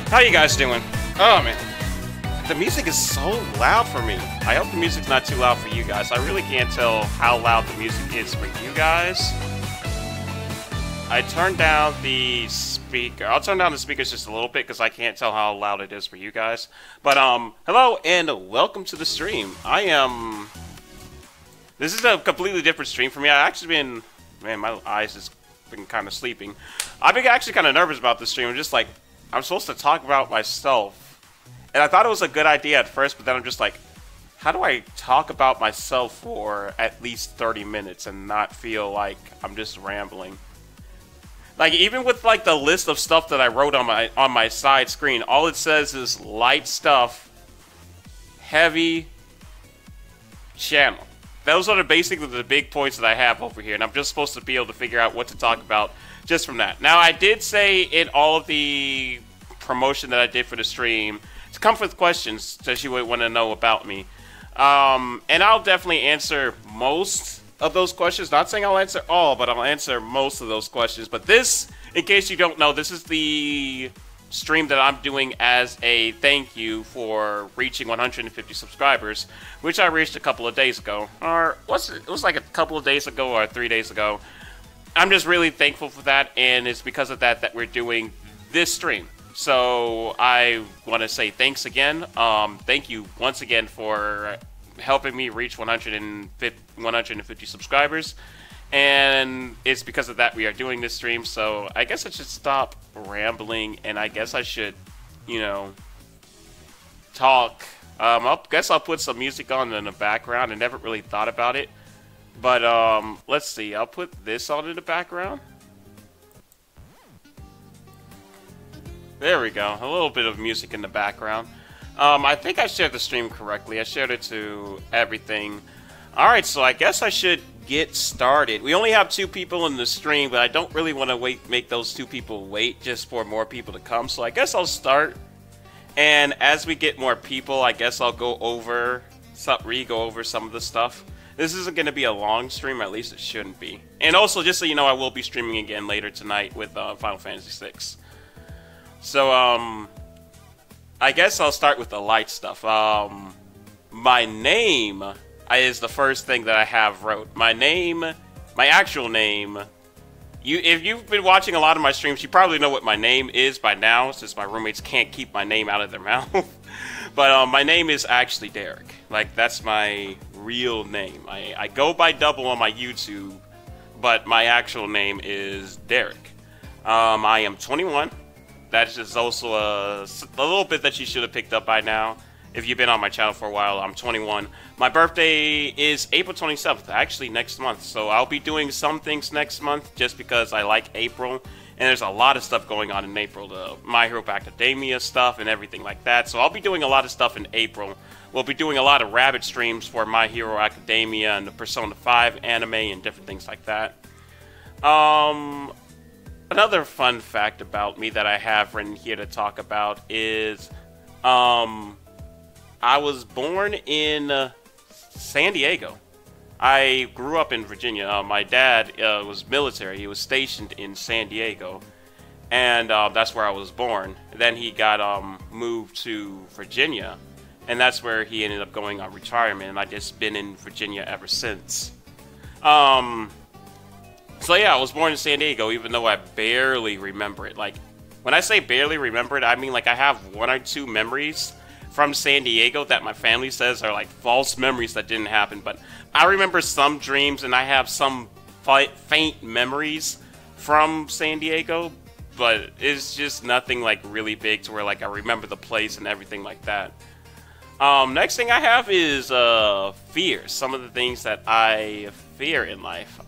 How you guys doing? Oh man, the music is so loud for me. I hope the music's not too loud for you guys. I really can't tell how loud the music is for you guys. I turned down the speaker. I'll turn down the speakers just a little bit because I can't tell how loud it is for you guys. But hello and welcome to the stream. This is a completely different stream for me. I've actually been, man, my eyes has been kind of sleeping. I've been actually kind of nervous about this stream. I'm just like, I'm supposed to talk about myself. And I thought it was a good idea at first, but then I'm just like, how do I talk about myself for at least 30 minutes and not feel like I'm just rambling? Like, even with like the list of stuff that I wrote on my side screen, all it says is light stuff, heavy channel. Those are basically the big points that I have over here, and I'm just supposed to be able to figure out what to talk about just from that. Now, I did say in all of the promotion that I did for the stream to come with questions that you would want to know about me. And I'll definitely answer most of those questions. Not saying I'll answer all, but I'll answer most of those questions. But this, in case you don't know, this is the stream that I'm doing as a thank you for reaching 150 subscribers, which I reached a couple of days ago. Or it was like a couple of days ago or 3 days ago. I'm just really thankful for that, and it's because of that that we're doing this stream. So I want to say thanks again. Thank you once again for helping me reach 150 subscribers, and it's because of that we are doing this stream. So I guess I should stop rambling, and I guess I should, you know, talk. I guess I'll put some music on in the background. I never really thought about it, but let's see. I'll put this on in the background. There we go. A little bit of music in the background. I think I shared the stream correctly. I shared it to everything. Alright, so I guess I should get started. We only have 2 people in the stream, but I don't really want to make those 2 people wait just for more people to come. So I guess I'll start. And as we get more people, I guess I'll go over some of the stuff. This isn't going to be a long stream, at least it shouldn't be. And also, just so you know, I will be streaming again later tonight with Final Fantasy VI. So, I guess I'll start with the light stuff. My name is the first thing that I have wrote. My actual name, if you've been watching a lot of my streams, you probably know what my name is by now, since my roommates can't keep my name out of their mouth. But my name is actually Derek. Like, that's my real name. I go by Double on my YouTube, but my actual name is Derek. I am 21. That's just also a little bit that you should have picked up by now. If you've been on my channel for a while, I'm 21. My birthday is April 27th, actually next month. So I'll be doing some things next month just because I like April. And there's a lot of stuff going on in April. The My Hero Academia stuff and everything like that. So I'll be doing a lot of stuff in April. We'll be doing a lot of Rabbit streams for My Hero Academia and the Persona 5 anime and different things like that. Another fun fact about me that I have written here to talk about is, I was born in San Diego. I grew up in Virginia. My dad was military. He was stationed in San Diego, and that's where I was born. And then he got moved to Virginia, and that's where he ended up going on retirement. And I've just been in Virginia ever since. So yeah, I was born in San Diego, even though I barely remember it. Like, when I say barely remember it, I mean like I have 1 or 2 memories from San Diego that my family says are like false memories that didn't happen. But I remember some dreams, and I have some faint memories from San Diego, but it's just nothing like really big to where like I remember the place and everything like that. Next thing I have is fears. Some of the things that I fear in life.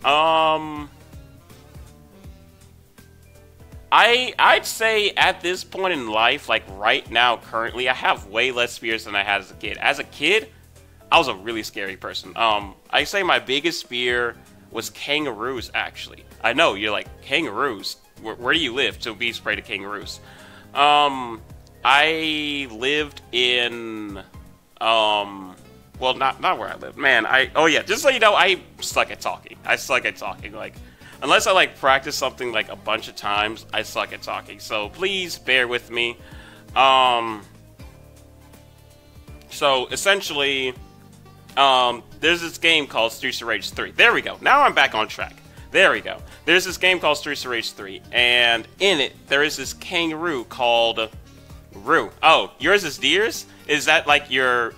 I'd say at this point in life, like right now, currently, I have way less fears than I had as a kid. As a kid, I was a really scary person. I'd say my biggest fear was kangaroos, actually. I know, you're like, kangaroos? Where do you live to be afraid of kangaroos? I lived in, well, not where I live. Man, oh yeah, just so you know, I suck at talking. Like, unless I like practice something like a bunch of times, I suck at talking. So please bear with me. Um, so essentially, there's this game called Streets of Rage 3. There we go. Now I'm back on track. There we go. There's this game called Streets of Rage 3, and in it, there is this kangaroo called Roo. Oh, yours is deers? Is that like your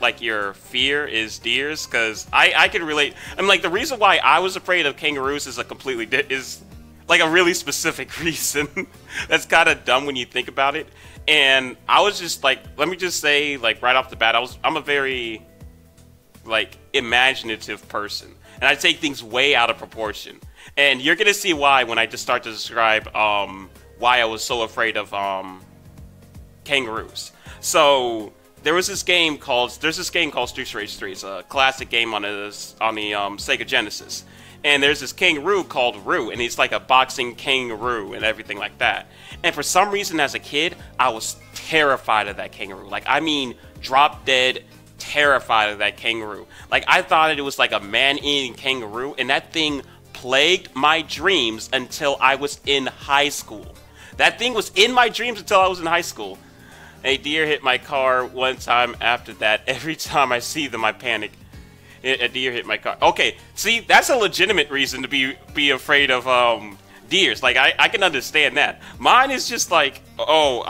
fear is deers? Because I can relate. I'm like, the reason why I was afraid of kangaroos is is like a really specific reason. That's kind of dumb when you think about it. And I was just like, let me just say, like right off the bat, I'm a very like imaginative person, and I take things way out of proportion. And you're gonna see why when I just start to describe why I was so afraid of kangaroos. So there's this game called Streets of Rage 3. It's a classic game on the Sega Genesis. And there's this kangaroo called Roo, and he's like a boxing kangaroo and everything like that. And for some reason as a kid, I was terrified of that kangaroo. Like, I mean, drop dead terrified of that kangaroo. Like, I thought it was like a man-eating kangaroo, and that thing plagued my dreams until I was in high school. That thing was in my dreams until I was in high school. A deer hit my car one time after that. Every time I see them, I panic. A deer hit my car. Okay, see, that's a legitimate reason to be afraid of deers. Like, I can understand that. Mine is just like, oh,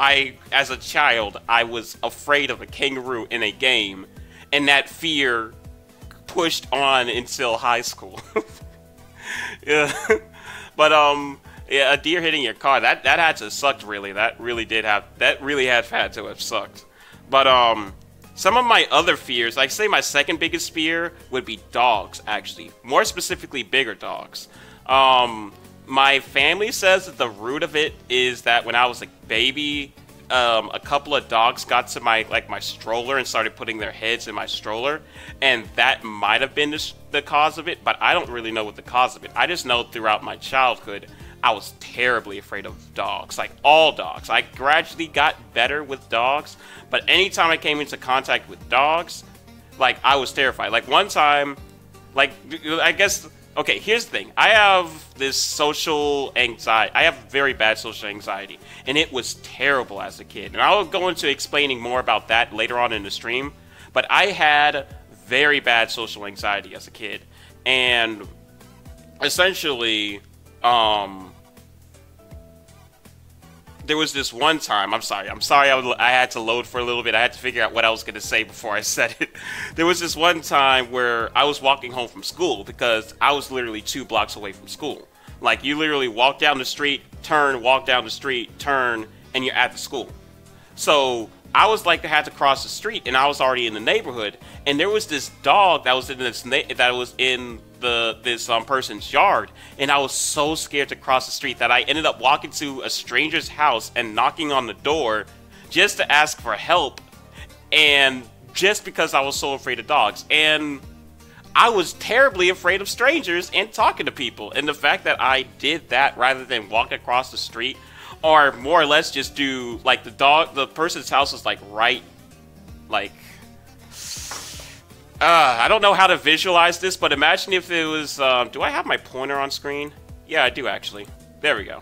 as a child, I was afraid of a kangaroo in a game, and that fear pushed on until high school. Yeah, but yeah, a deer hitting your car, that had to suck, really. That really had to have sucked. But some of my other fears, like say my second biggest fear would be dogs, actually. More specifically, bigger dogs. My family says that the root of it is that when I was a baby, a couple of dogs got to my stroller and started putting their heads in my stroller, and that might have been the cause of it, but I don't really know what the cause of it. I just know throughout my childhood, I was terribly afraid of dogs, like all dogs. I gradually got better with dogs, but anytime I came into contact with dogs, like, I was terrified. Like, one time, like, I guess, okay, here's the thing. I have this social anxiety. I have very bad social anxiety, and it was terrible as a kid. And I'll go into explaining more about that later on in the stream, but I had very bad social anxiety as a kid. And essentially, there was this one time, I'm sorry, I had to load for a little bit. I had to figure out what I was going to say before I said it. There was this one time where I was walking home from school, because I was literally 2 blocks away from school. Like, you literally walk down the street, turn, walk down the street, turn, and you're at the school. So I was like, I had to cross the street, and I was already in the neighborhood, and there was this dog that was in this person's yard, and I was so scared to cross the street that I ended up walking to a stranger's house and knocking on the door just to ask for help, and just because I was so afraid of dogs. And I was terribly afraid of strangers and talking to people, and the fact that I did that rather than walk across the street, or more or less just do, like, the person's house was like right, like, I don't know how to visualize this, but imagine if it was, do I have my pointer on screen? Yeah, I do, actually. There we go.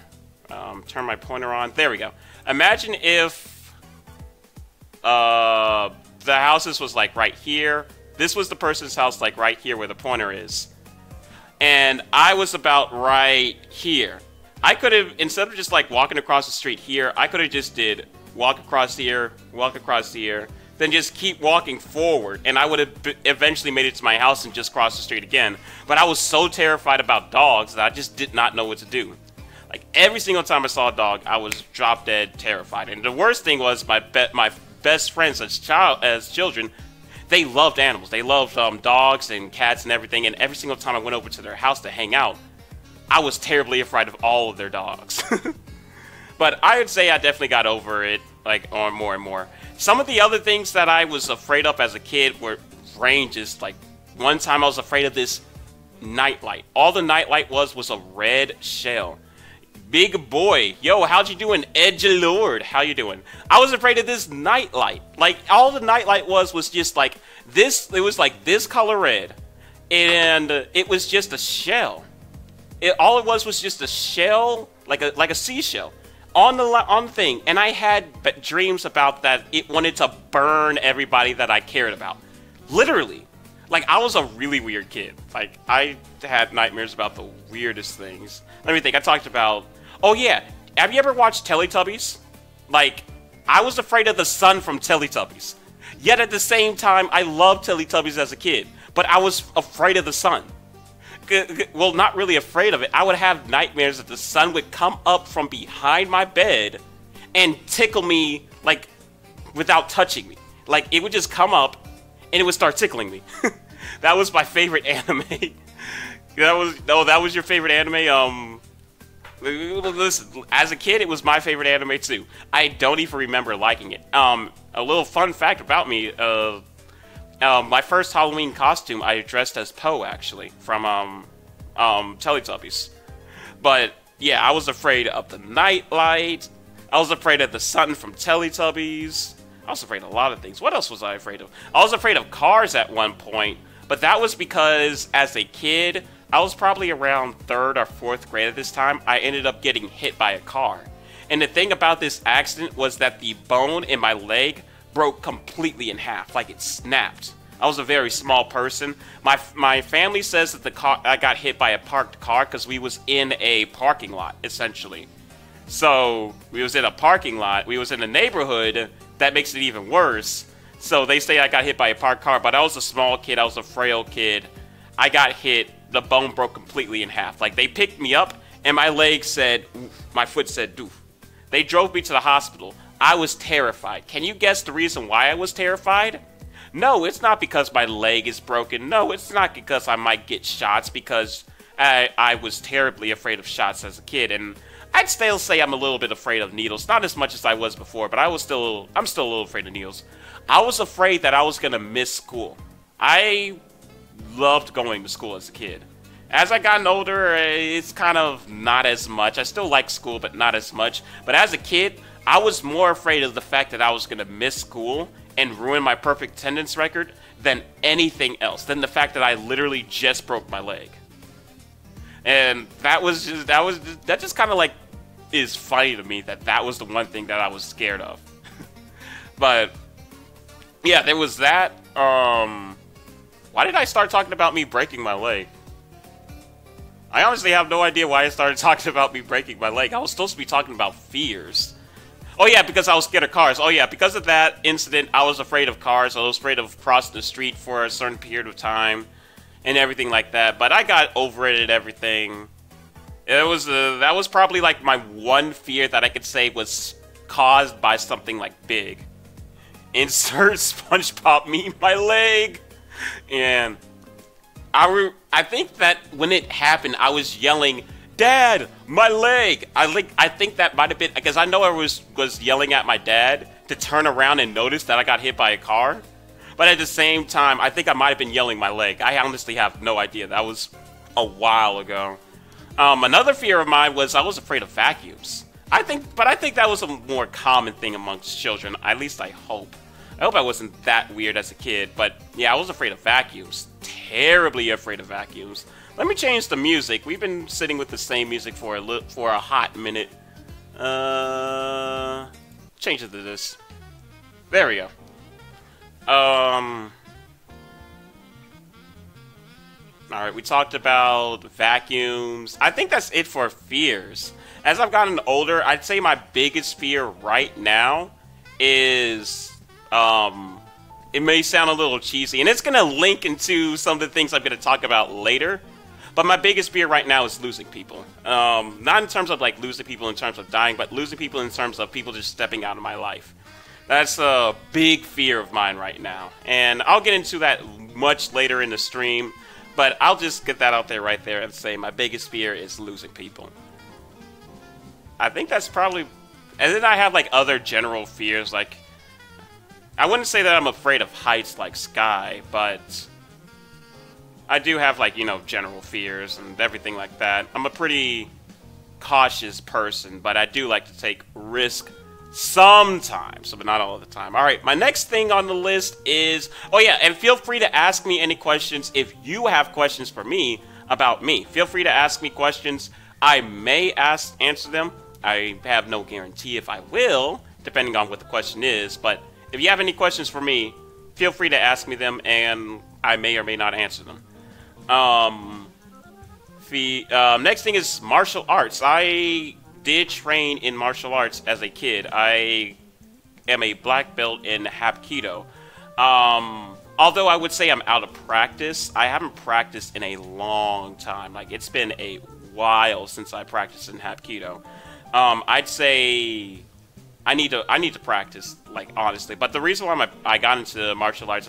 Turn my pointer on. There we go. Imagine if the houses was, like, right here. This was the person's house, like, right here where the pointer is. And I was about right here. I could have, instead of just, like, walking across the street here, I could have just did walk across here, then just keep walking forward, and I would have eventually made it to my house and just crossed the street again. But I was so terrified about dogs that I just did not know what to do. Like, every single time I saw a dog, I was drop dead terrified. And the worst thing was my best friends as children, they loved animals. They loved dogs and cats and everything, and every single time I went over to their house to hang out, I was terribly afraid of all of their dogs. But I would say I definitely got over it, like, on more and more. Some of the other things that I was afraid of as a kid were ranges. Like, one time I was afraid of this nightlight. All the nightlight was a red shell. Big boy, yo, how'd you doing, Edgelord? How you doing? I was afraid of this nightlight. Like, all the nightlight was just like this. It was like this color red, and it was just a shell. All it was just a shell, like a seashell. on the thing, and I had dreams about that it wanted to burn everybody that I cared about. Literally. Like, I was a really weird kid. Like, I had nightmares about the weirdest things. Let me think. I talked about... Oh, yeah. Have you ever watched Teletubbies? Like, I was afraid of the sun from Teletubbies. Yet at the same time, I loved Teletubbies as a kid. But I was afraid of the sun. Well, not really afraid of it. I would have nightmares that the sun would come up from behind my bed and tickle me, like, without touching me. Like, it would just come up and it would start tickling me. That was my favorite anime. That was your favorite anime? Listen, as a kid, it was my favorite anime too. I don't even remember liking it. A little fun fact about me, my first Halloween costume, I dressed as Poe, actually, from Teletubbies. But, yeah, I was afraid of the nightlight. I was afraid of the sun from Teletubbies. I was afraid of a lot of things. What else was I afraid of? I was afraid of cars at one point, but that was because, as a kid, I was probably around 3rd or 4th grade at this time, I ended up getting hit by a car. And the thing about this accident was that the bone in my leg broke completely in half, like it snapped. I was a very small person. My family says that I got hit by a parked car because we was in a parking lot, essentially. So, we was in a parking lot, we was in a neighborhood. That makes it even worse. So they say I got hit by a parked car, but I was a small kid, I was a frail kid. I got hit, the bone broke completely in half. Like, they picked me up, and my leg said, oof, my foot said, doof. They drove me to the hospital. I was terrified. Can you guess the reason why I was terrified? No, it's not because my leg is broken. No, it's not because I might get shots, because I was terribly afraid of shots as a kid, and I'd still say I'm a little bit afraid of needles. Not as much as I was before, but I'm still a little afraid of needles. I was afraid that I was going to miss school. I loved going to school as a kid. As I gotten older, it's kind of not as much. I still like school, but not as much. But as a kid, I was more afraid of the fact that I was going to miss school and ruin my perfect attendance record than anything else. Than the fact that I literally just broke my leg. And that just kind of like is funny to me that was the one thing that I was scared of. But yeah, there was that. Why did I start talking about me breaking my leg? I honestly have no idea why I started talking about me breaking my leg. I was supposed to be talking about fears. Oh yeah, because I was scared of cars. Oh yeah, because of that incident, I was afraid of cars. I was afraid of crossing the street for a certain period of time. And everything like that, but I got over it and everything. That was probably like my one fear that I could say was caused by something like big. Insert SpongeBob meme my leg. And I think that when it happened, I was yelling, "Dad, my leg!" I think that might have been because I know I was yelling at my dad to turn around and notice that I got hit by a car. But at the same time, I think I might have been yelling my leg. I honestly have no idea. That was a while ago. Another fear of mine was I was afraid of vacuums. I think that was a more common thing amongst children. At least I hope. I hope I wasn't that weird as a kid. But yeah, I was afraid of vacuums. Terribly afraid of vacuums. Let me change the music. We've been sitting with the same music for a hot minute. Change it to this. There we go. Alright, we talked about vacuums. I think that's it for fears. As I've gotten older, I'd say my biggest fear right now is, it may sound a little cheesy, and it's gonna link into some of the things I'm gonna talk about later, but my biggest fear right now is losing people. Not in terms of, like, losing people in terms of dying, but losing people in terms of people just stepping out of my life. That's a big fear of mine right now. And I'll get into that much later in the stream. But I'll just get that out there right there and say my biggest fear is losing people. I think that's probably... And then I have like other general fears. Like, I wouldn't say that I'm afraid of heights like Sky. But I do have like, you know, general fears and everything like that. I'm a pretty cautious person. But I do like to take risks. Sometimes, but not all the time. Alright, my next thing on the list is... Oh yeah, and feel free to ask me any questions if you have questions for me about me. Feel free to ask me questions. I may answer them. I have no guarantee if I will, depending on what the question is. But if you have any questions for me, feel free to ask me them, and I may or may not answer them. The next thing is martial arts. I did train in martial arts as a kid. I am a black belt in Hapkido. Although I would say I'm out of practice, I haven't practiced in a long time. Like, it's been a while since I practiced in Hapkido. I'd say I need to practice, like, honestly. But the reason why I got into martial arts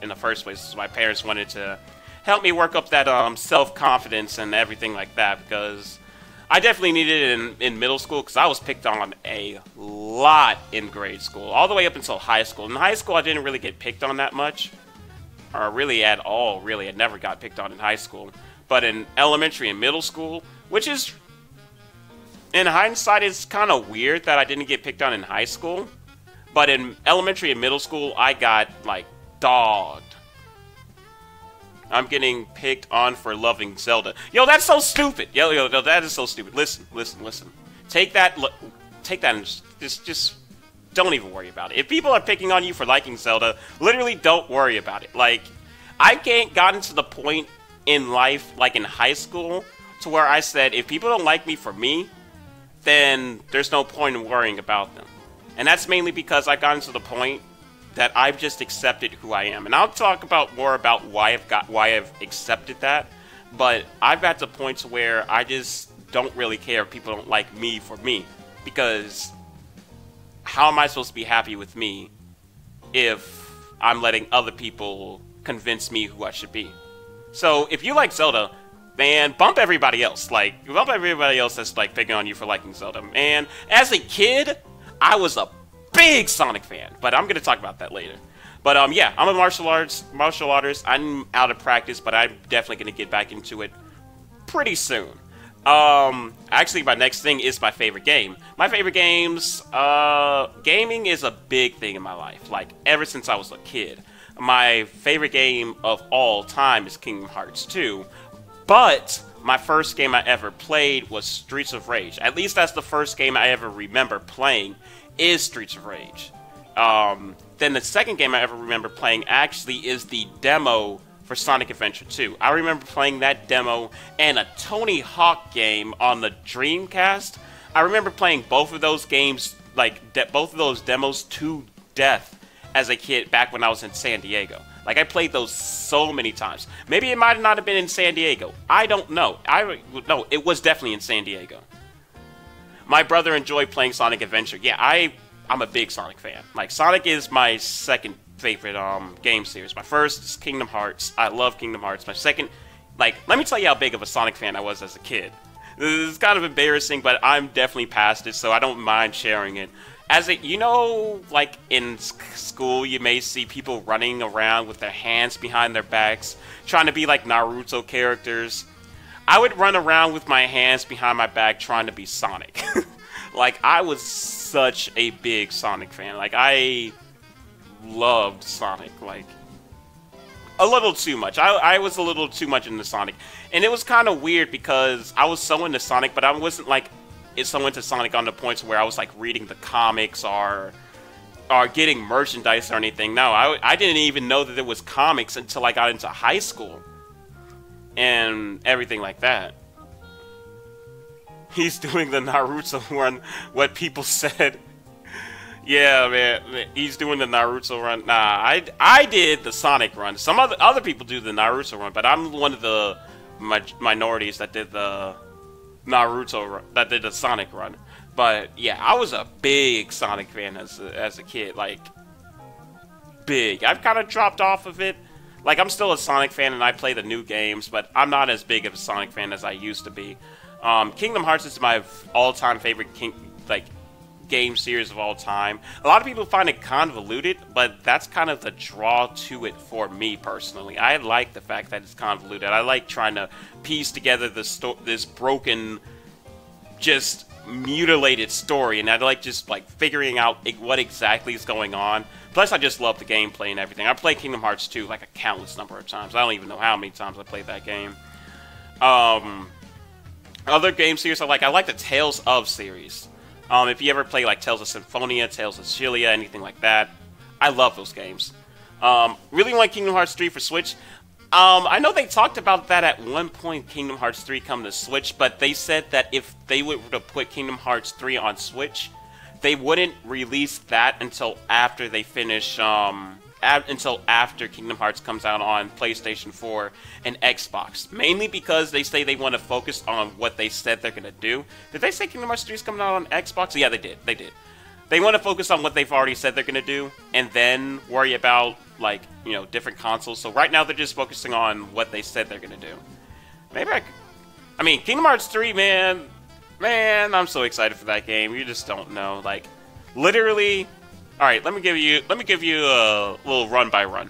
in the first place is my parents wanted to help me work up that self-confidence and everything like that, because I definitely needed it in middle school, because I was picked on a lot in grade school, all the way up until high school. In high school, I didn't really get picked on that much, or really at all, really. I never got picked on in high school. But in elementary and middle school, which is, in hindsight, it's kind of weird that I didn't get picked on in high school. But in elementary and middle school, I got, like, dogged. I'm getting picked on for loving Zelda. Yo, that's so stupid. Yo, that is so stupid. Listen. Take that and just don't even worry about it. If people are picking on you for liking Zelda, literally don't worry about it. Like, I can't gotten to the point in life, like in high school, to where I said, if people don't like me for me, then there's no point in worrying about them. And that's mainly because I've gotten to the point that I've just accepted who I am. And I'll talk about more about why I've accepted that. But I've got to points where I just don't really care if people don't like me for me. Because how am I supposed to be happy with me if I'm letting other people convince me who I should be? So if you like Zelda, man, bump everybody else. Like, bump everybody else that's like picking on you for liking Zelda. And as a kid, I was a big Sonic fan, but I'm gonna talk about that later. But yeah, I'm a martial artist. I'm out of practice, but I'm definitely gonna get back into it pretty soon. Actually, my next thing is my favorite game. My favorite games, gaming is a big thing in my life. Like, ever since I was a kid. My favorite game of all time is Kingdom Hearts 2, but my first game I ever played was Streets of Rage. At least that's the first game I ever remember playing, is Streets of Rage. Then the second game I ever remember playing actually is the demo for Sonic Adventure 2. I remember playing that demo and a Tony Hawk game on the Dreamcast. I remember playing both of those games, like both of those demos to death as a kid back when I was in San Diego. Like, I played those so many times. Maybe it might not have been in San Diego. I don't know. No, it was definitely in San Diego. My brother enjoyed playing Sonic Adventure. Yeah, I'm a big Sonic fan. Like, Sonic is my second favorite game series. My first is Kingdom Hearts. I love Kingdom Hearts. My second, like, let me tell you how big of a Sonic fan I was as a kid. This is kind of embarrassing, but I'm definitely past it, so I don't mind sharing it. You know, like in school, you may see people running around with their hands behind their backs, trying to be like Naruto characters. I would run around with my hands behind my back trying to be Sonic. Like, I was such a big Sonic fan. Like, I loved Sonic, like, a little too much. I was a little too much into Sonic. And it was kind of weird because I was so into Sonic, but I wasn't like so into Sonic on the points where I was like reading the comics or getting merchandise or anything. No, I didn't even know that there was comics until I got into high school and everything like that. He's doing the Naruto run, what people said. Yeah, man, he's doing the Naruto run. Nah, I did the Sonic run. Some other people do the Naruto run, but I'm one of the minorities that did the Naruto run, that did the Sonic run. But yeah, I was a big Sonic fan as a kid, like, big. I've kind of dropped off of it. Like, I'm still a Sonic fan and I play the new games, but I'm not as big of a Sonic fan as I used to be. Kingdom Hearts is my all-time favorite game series of all time. A lot of people find it convoluted, but that's kind of the draw to it for me personally. I like the fact that it's convoluted. I like trying to piece together this broken, just mutilated story, and I like just like figuring out what exactly is going on. Plus, I just love the gameplay and everything. I played Kingdom Hearts 2 like a countless number of times. I don't even know how many times I played that game. Other game series I like the Tales of series. If you ever play like Tales of Symphonia, Tales of Xillia, anything like that, I love those games. Really like Kingdom Hearts 3 for Switch. I know they talked about that at one point, Kingdom Hearts 3 come to Switch, but they said that if they were to put Kingdom Hearts 3 on Switch, they wouldn't release that until after they finish, until after Kingdom Hearts comes out on PlayStation 4 and Xbox. Mainly because they say they want to focus on what they said they're going to do. Did they say Kingdom Hearts 3 is coming out on Xbox? Yeah, they did. They did. They want to focus on what they've already said they're going to do, and then worry about, like, you know, different consoles. So right now they're just focusing on what they said they're going to do. Maybe I mean, Kingdom Hearts 3, man, I'm so excited for that game. You just don't know. Like, literally, all right, let me give you a little run by run.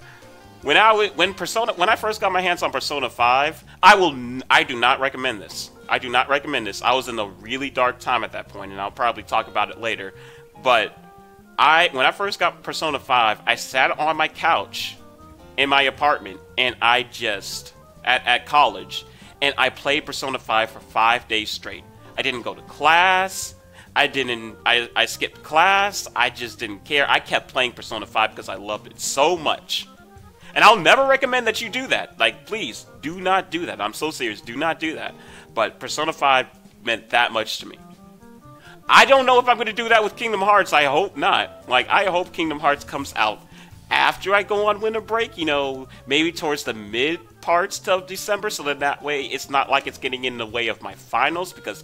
When I first got my hands on Persona 5, I do not recommend this. I do not recommend this. I was in a really dark time at that point, and I'll probably talk about it later. But when I first got Persona 5, I sat on my couch in my apartment, and I just at college, and I played Persona 5 for 5 days straight. I didn't go to class. I skipped class. I just didn't care. I kept playing Persona 5 because I loved it so much. And I'll never recommend that you do that. Like, please, do not do that. I'm so serious. Do not do that. But Persona 5 meant that much to me. I don't know if I'm going to do that with Kingdom Hearts. I hope not. Like, I hope Kingdom Hearts comes out after I go on winter break. You know, maybe towards the mid parts of December. So that way it's not like it's getting in the way of my finals. Because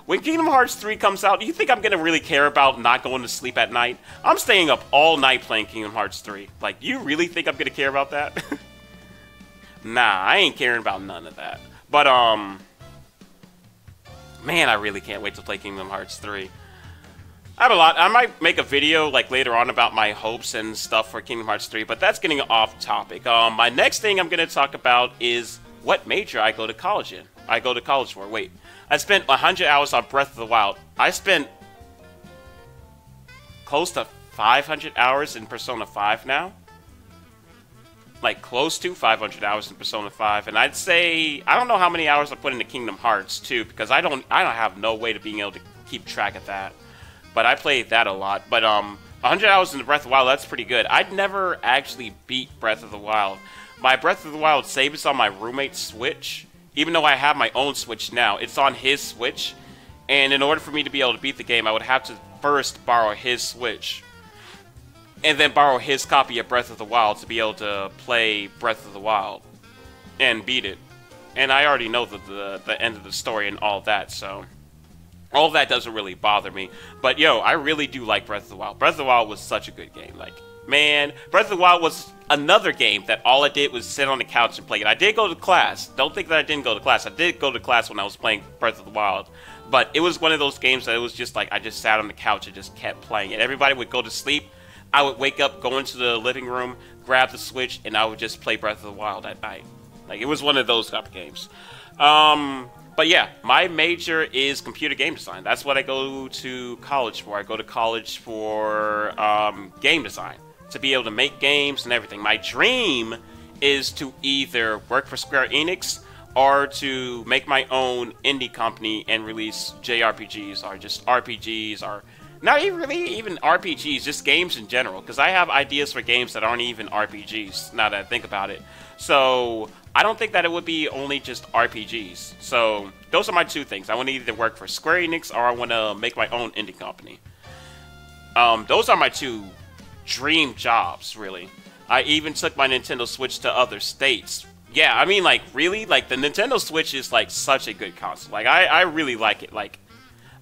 when Kingdom Hearts 3 comes out, do you think I'm going to really care about not going to sleep at night? I'm staying up all night playing Kingdom Hearts 3. Like, you really think I'm going to care about that? Nah, I ain't caring about none of that. But, man, I really can't wait to play Kingdom Hearts 3. I have a lot. I might make a video, like, later on about my hopes and stuff for Kingdom Hearts 3, but that's getting off topic. My next thing I'm going to talk about is what major I go to college in. I go to college for. Wait. I spent 100 hours on Breath of the Wild. I spent close to 500 hours in Persona 5 now. Like, close to 500 hours in Persona 5. And I'd say, I don't know how many hours I put into Kingdom Hearts, too, because I don't have no way to being able to keep track of that. But I played that a lot. But, 100 hours in Breath of the Wild, that's pretty good. I'd never actually beat Breath of the Wild. My Breath of the Wild save is on my roommate's Switch. Even though I have my own Switch now, it's on his Switch. And in order for me to be able to beat the game, I would have to first borrow his Switch. And then borrow his copy of Breath of the Wild to be able to play Breath of the Wild. And beat it. And I already know the end of the story and all that, so all of that doesn't really bother me. But yo, I really do like Breath of the Wild. Breath of the Wild was such a good game. Like, man, Breath of the Wild was another game that all I did was sit on the couch and play it. I did go to class. Don't think that I didn't go to class. I did go to class when I was playing Breath of the Wild. But it was one of those games that it was just like, I just sat on the couch and just kept playing it. Everybody would go to sleep. I would wake up, go into the living room, grab the Switch, and I would just play Breath of the Wild at night. Like, it was one of those type of games. But yeah, my major is computer game design. That's what I go to college for. I go to college for game design, to be able to make games and everything. My dream is to either work for Square Enix or to make my own indie company and release JRPGs or just RPGs or not even RPGs, just games in general. Because I have ideas for games that aren't even RPGs, now that I think about it. So I don't think that it would be only just RPGs. So those are my two things. I want to either work for Square Enix or I want to make my own indie company. Those are my two dream jobs, really. I even took my Nintendo Switch to other states. Yeah, I mean, like, really? Like, the Nintendo Switch is, like, such a good console. Like, I really like it. Like,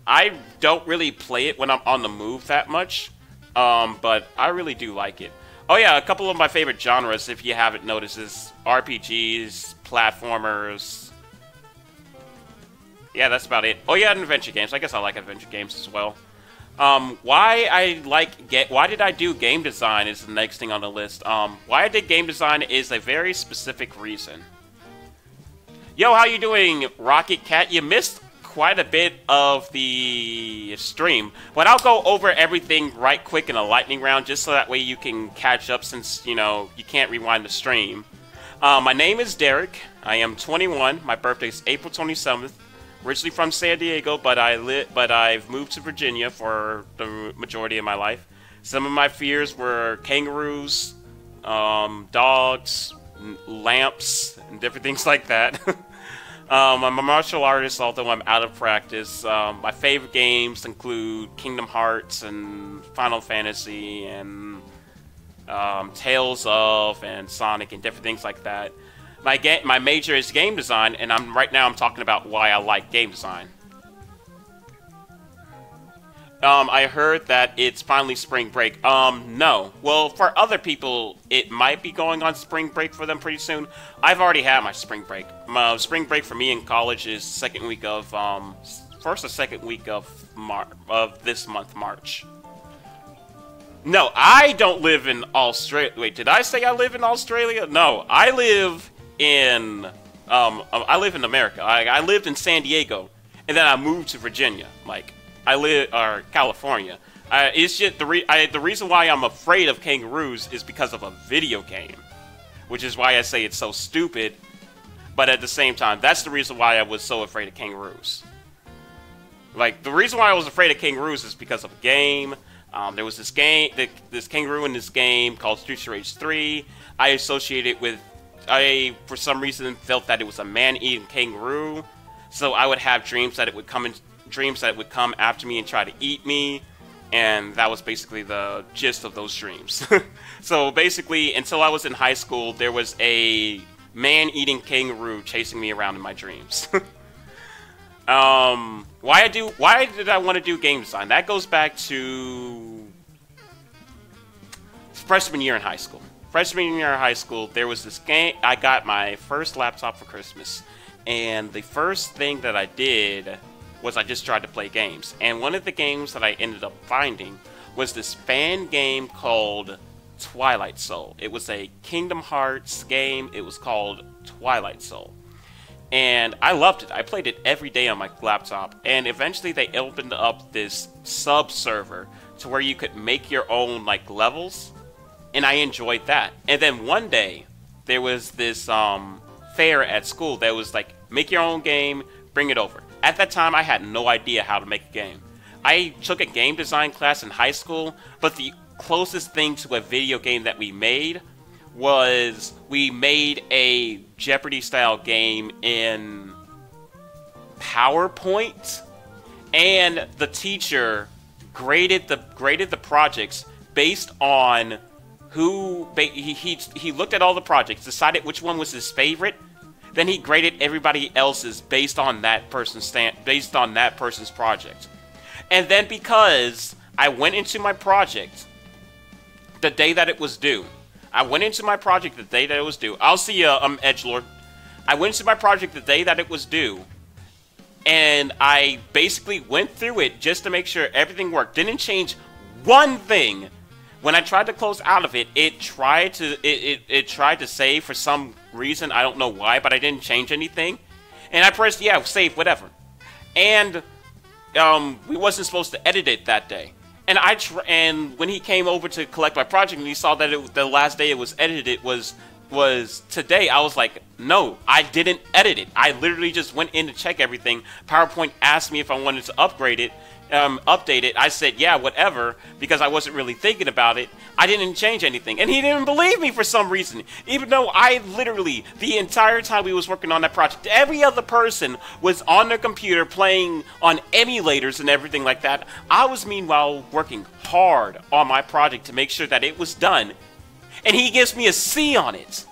I don't really play it when I'm on the move that much, but I really do like it. Oh yeah, a couple of my favorite genres, if you haven't noticed, is RPGs, platformers. Yeah, that's about it. Oh yeah, and adventure games. I guess I like adventure games as well. Why did I do game design is the next thing on the list. Why I did game design is a very specific reason. Yo, how you doing, Rocket Cat? You missed quite a bit of the stream, but I'll go over everything right quick in a lightning round just so that way you can catch up since, you know, you can't rewind the stream. My name is Derek. I am 21. My birthday is April 27th. Originally from San Diego, but I've moved to Virginia for the majority of my life. Some of my fears were kangaroos, dogs, lamps, and different things like that. I'm a martial artist, although I'm out of practice. My favorite games include Kingdom Hearts and Final Fantasy and Tales of and Sonic and different things like that. My major is game design, and right now I'm talking about why I like game design. I heard that it's finally spring break. No. Well, for other people, it might be going on spring break for them pretty soon. I've already had my spring break. My spring break for me in college is second week of, first or second week of this month, March. No, I don't live in Australia. Wait, did I say I live in Australia? No, I live in America. I lived in San Diego, and then I moved to Virginia. California. It's just the reason why I'm afraid of kangaroos is because of a video game, which is why I say it's so stupid. But at the same time, that's the reason why I was so afraid of kangaroos. Like, the reason why I was afraid of kangaroos is because of a game. There was this kangaroo in this game called Streets of Rage 3. I associated with, for some reason, felt that it was a man-eating kangaroo. So I would have dreams that it would come after me and try to eat me, and that was basically the gist of those dreams. So basically, until I was in high school, there was a man-eating kangaroo chasing me around in my dreams. Why did I want to do game design? That goes back to freshman year in high school. Freshman year in high school, there was this game. I got my first laptop for Christmas, and the first thing that I did was I just tried to play games. And one of the games that I ended up finding was this fan game called Twilight Soul. It was a Kingdom Hearts game. It was called Twilight Soul. And I loved it. I played it every day on my laptop. And eventually they opened up this sub-server to where you could make your own, like, levels. And I enjoyed that. And then one day, there was this fair at school that was like, make your own game, bring it over. At that time, I had no idea how to make a game. I took a game design class in high school, but the closest thing to a video game that we made was we made a Jeopardy-style game in PowerPoint, and the teacher graded the projects based on he looked at all the projects, decided which one was his favorite. Then he graded everybody else's based on that person's project. And then because I went into my project the day that it was due. I'll see you, edgelord. I went into my project the day that it was due. And I basically went through it just to make sure everything worked. Didn't change one thing. When I tried to close out of it, it tried to save for some reason. I don't know why, but I didn't change anything. And I pressed, yeah, save, whatever. And we wasn't supposed to edit it that day. And when he came over to collect my project and he saw that the last day it was edited was today, I was like, no, I didn't edit it. I literally just went in to check everything. PowerPoint asked me if I wanted to upgrade it. Update it. I said, yeah, whatever, because I wasn't really thinking about it. I didn't change anything, and he didn't believe me for some reason, even though I literally, the entire time we was working on that project, every other person was on their computer playing on emulators and everything like that. I was meanwhile working hard on my project to make sure that it was done, and he gives me a C on it.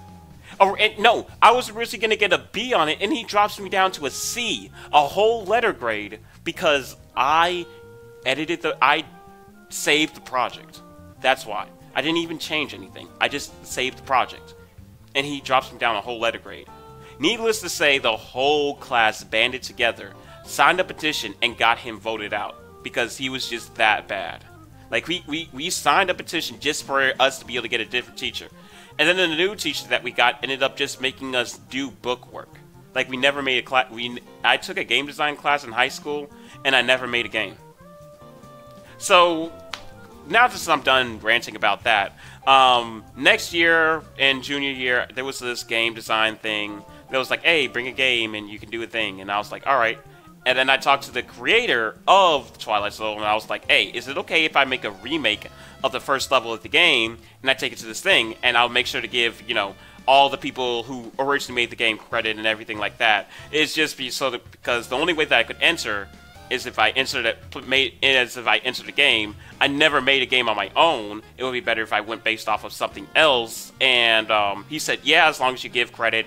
No, I was originally going to get a B on it, and he drops me down to a C, a whole letter grade, because I saved the project. That's why. I didn't even change anything. I just saved the project. And he drops me down a whole letter grade. Needless to say, the whole class banded together, signed a petition, and got him voted out. Because he was just that bad. Like, we signed a petition just for us to be able to get a different teacher. And then the new teacher that we got ended up just making us do book work. Like, we never made a class. I took a game design class in high school, and I never made a game. So, now that I'm done ranting about that, next year, in junior year, there was this game design thing that was like, hey, bring a game, and you can do a thing. And I was like, alright. And then I talked to the creator of Twilight Zone, and I was like, hey, is it okay if I make a remake of the first level of the game, and I take it to this thing, and I'll make sure to give, you know, all the people who originally made the game credit and everything like that. It's just because the only way that I could enter is if I enter the game. I never made a game on my own. It would be better if I went based off of something else. And he said, yeah, as long as you give credit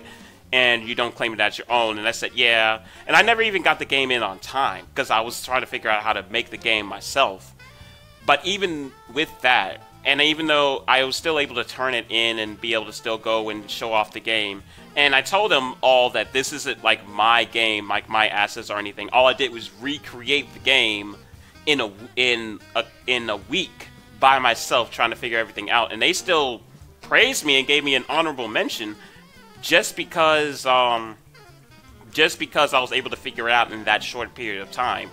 and you don't claim it as your own. And I said, yeah. And I never even got the game in on time because I was trying to figure out how to make the game myself. But even with that, and even though I was still able to turn it in and be able to still go and show off the game, and I told them all that this isn't like my game, like my assets or anything. All I did was recreate the game in a week by myself, trying to figure everything out. And they still praised me and gave me an honorable mention just because I was able to figure it out in that short period of time,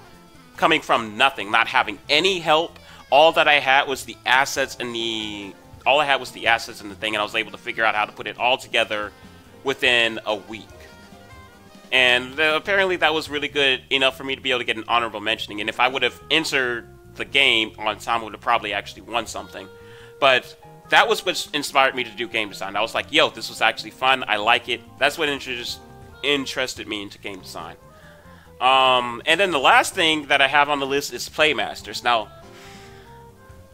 coming from nothing, not having any help. All that I had was the assets and the thing, and I was able to figure out how to put it all together within a week. And apparently that was really good enough for me to be able to get an honorable mentioning. And if I would have entered the game on time, I would have probably actually won something. But that was what inspired me to do game design. I was like, yo, this was actually fun. I like it. That's what interested me into game design. And then the last thing that I have on the list is Playmasters. Now,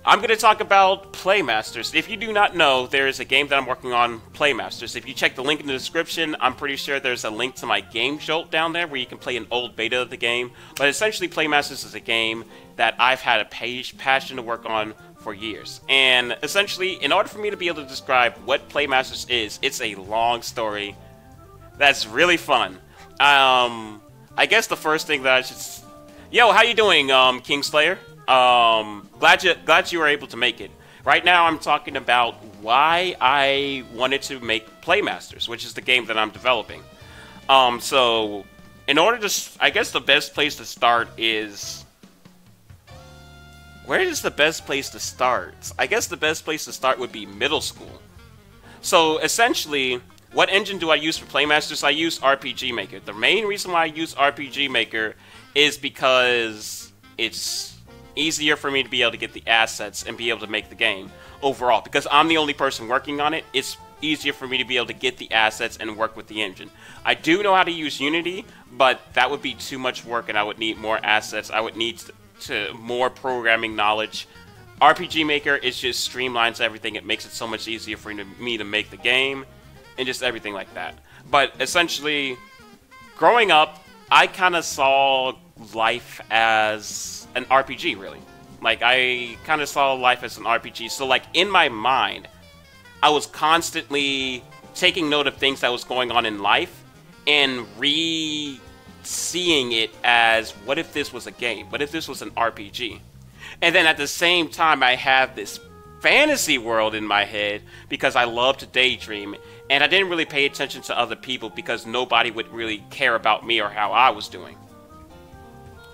I'm going to talk about Playmasters. If you do not know, there is a game that I'm working on, Playmasters. If you check the link in the description, I'm pretty sure there's a link to my Game Jolt down there where you can play an old beta of the game. But essentially, Playmasters is a game that I've had a passion to work on for years. And essentially, in order for me to be able to describe what Playmasters is, it's a long story that's really fun. I guess the first thing that I should... Yo, how you doing, Kingslayer? Glad you were able to make it. Right now I'm talking about why I wanted to make Playmasters, which is the game that I'm developing. So in order to, I guess the best place to start is, where is the best place to start? I guess the best place to start would be middle school. So essentially, what engine do I use for Playmasters? I use RPG Maker. The main reason why I use RPG Maker is because it's easier for me to be able to get the assets and be able to make the game overall. Because I'm the only person working on it, it's easier for me to be able to get the assets and work with the engine. I do know how to use Unity, but that would be too much work and I would need more assets. I would need more programming knowledge. RPG Maker, it just streamlines everything. It makes it so much easier for me to make the game and just everything like that. But essentially, growing up, I kind of saw life as an RPG, really. Like, I kind of saw life as an RPG. So, like, in my mind, I was constantly taking note of things that was going on in life and re-seeing it as, what if this was a game? What if this was an RPG? And then at the same time, I have this fantasy world in my head because I love to daydream. And I didn't really pay attention to other people because nobody would really care about me or how I was doing.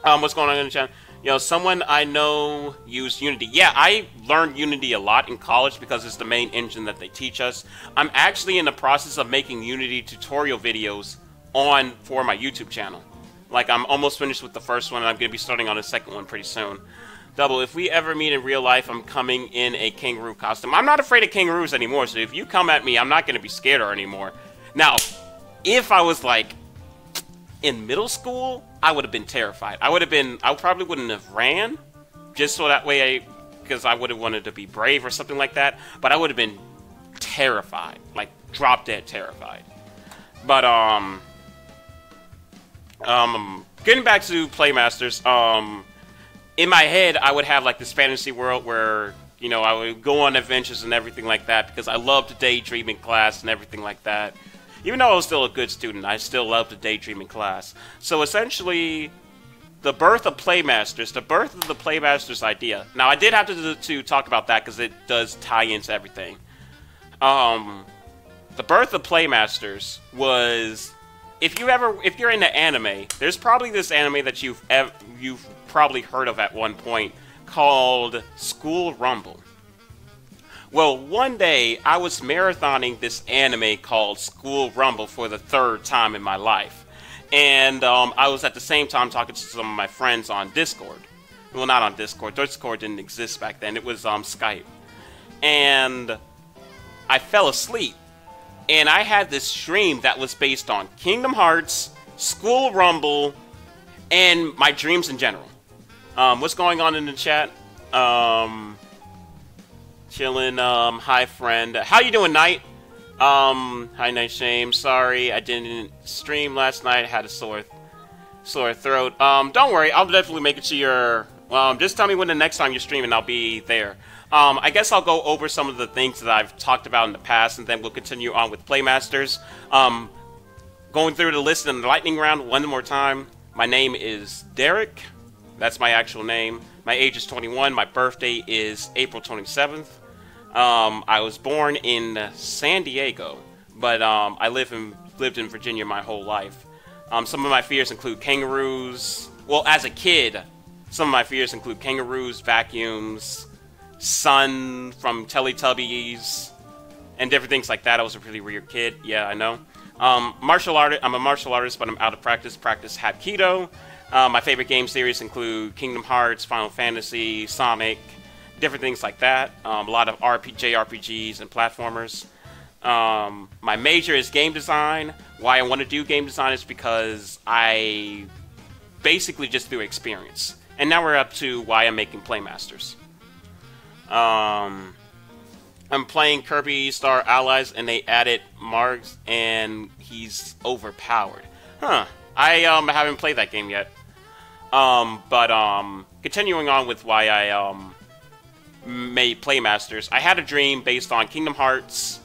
What's going on in the channel? You know, someone I know used Unity. Yeah, I learned Unity a lot in college because it's the main engine that they teach us. I'm actually in the process of making Unity tutorial videos for my YouTube channel. Like, I'm almost finished with the first one, and I'm going to be starting on the second one pretty soon. Double, if we ever meet in real life, I'm coming in a kangaroo costume. I'm not afraid of kangaroos anymore, so if you come at me, I'm not going to be scared anymore. Now, if I was, like, in middle school, I would have been terrified. I probably wouldn't have ran, just so that way because I would have wanted to be brave or something like that, but I would have been terrified, like drop dead terrified. But, getting back to Playmasters, in my head, I would have like this fantasy world where, you know, I would go on adventures and everything like that because I love to daydream in class and everything like that. Even though I was still a good student, I still loved to daydream in class. So essentially, the birth of Playmasters, the birth of the Playmasters idea. Now, I did have to talk about that because it does tie into everything. The birth of Playmasters was, if you're into anime, there's probably this anime that you've probably heard of at one point called School Rumble. Well, one day, I was marathoning this anime called School Rumble for the third time in my life. And I was at the same time talking to some of my friends on Discord. Well, not on Discord. Discord didn't exist back then. It was Skype. And I fell asleep. And I had this stream that was based on Kingdom Hearts, School Rumble, and my dreams in general. What's going on in the chat? Chilling. Hi, friend. How you doing, Knight? Hi, Night Shame. Sorry, I didn't stream last night. I had a sore throat. Don't worry. I'll definitely make it to your... just tell me when the next time you're streaming, I'll be there. I guess I'll go over some of the things that I've talked about in the past, and then we'll continue on with Playmasters. Going through the list in the lightning round one more time. My name is Derek. That's my actual name. My age is 21. My birthday is April 27th. I was born in San Diego, but I lived in Virginia my whole life. Some of my fears include kangaroos. Well, as a kid, some of my fears include kangaroos, vacuums, sun from Teletubbies, and different things like that. I was a really weird kid. Yeah, I know. Martial artist. I'm a martial artist, but I'm out of practice. Practice Hapkido. My favorite game series include Kingdom Hearts, Final Fantasy, Sonic, different things like that. A lot of JRPGs and platformers. My major is game design. Why I want to do game design is because I basically just do experience. And now we're up to why I'm making Playmasters. I'm playing Kirby Star Allies, and they added Margs, and he's overpowered. Huh. I haven't played that game yet. Continuing on with why I made Playmasters, I had a dream based on Kingdom Hearts,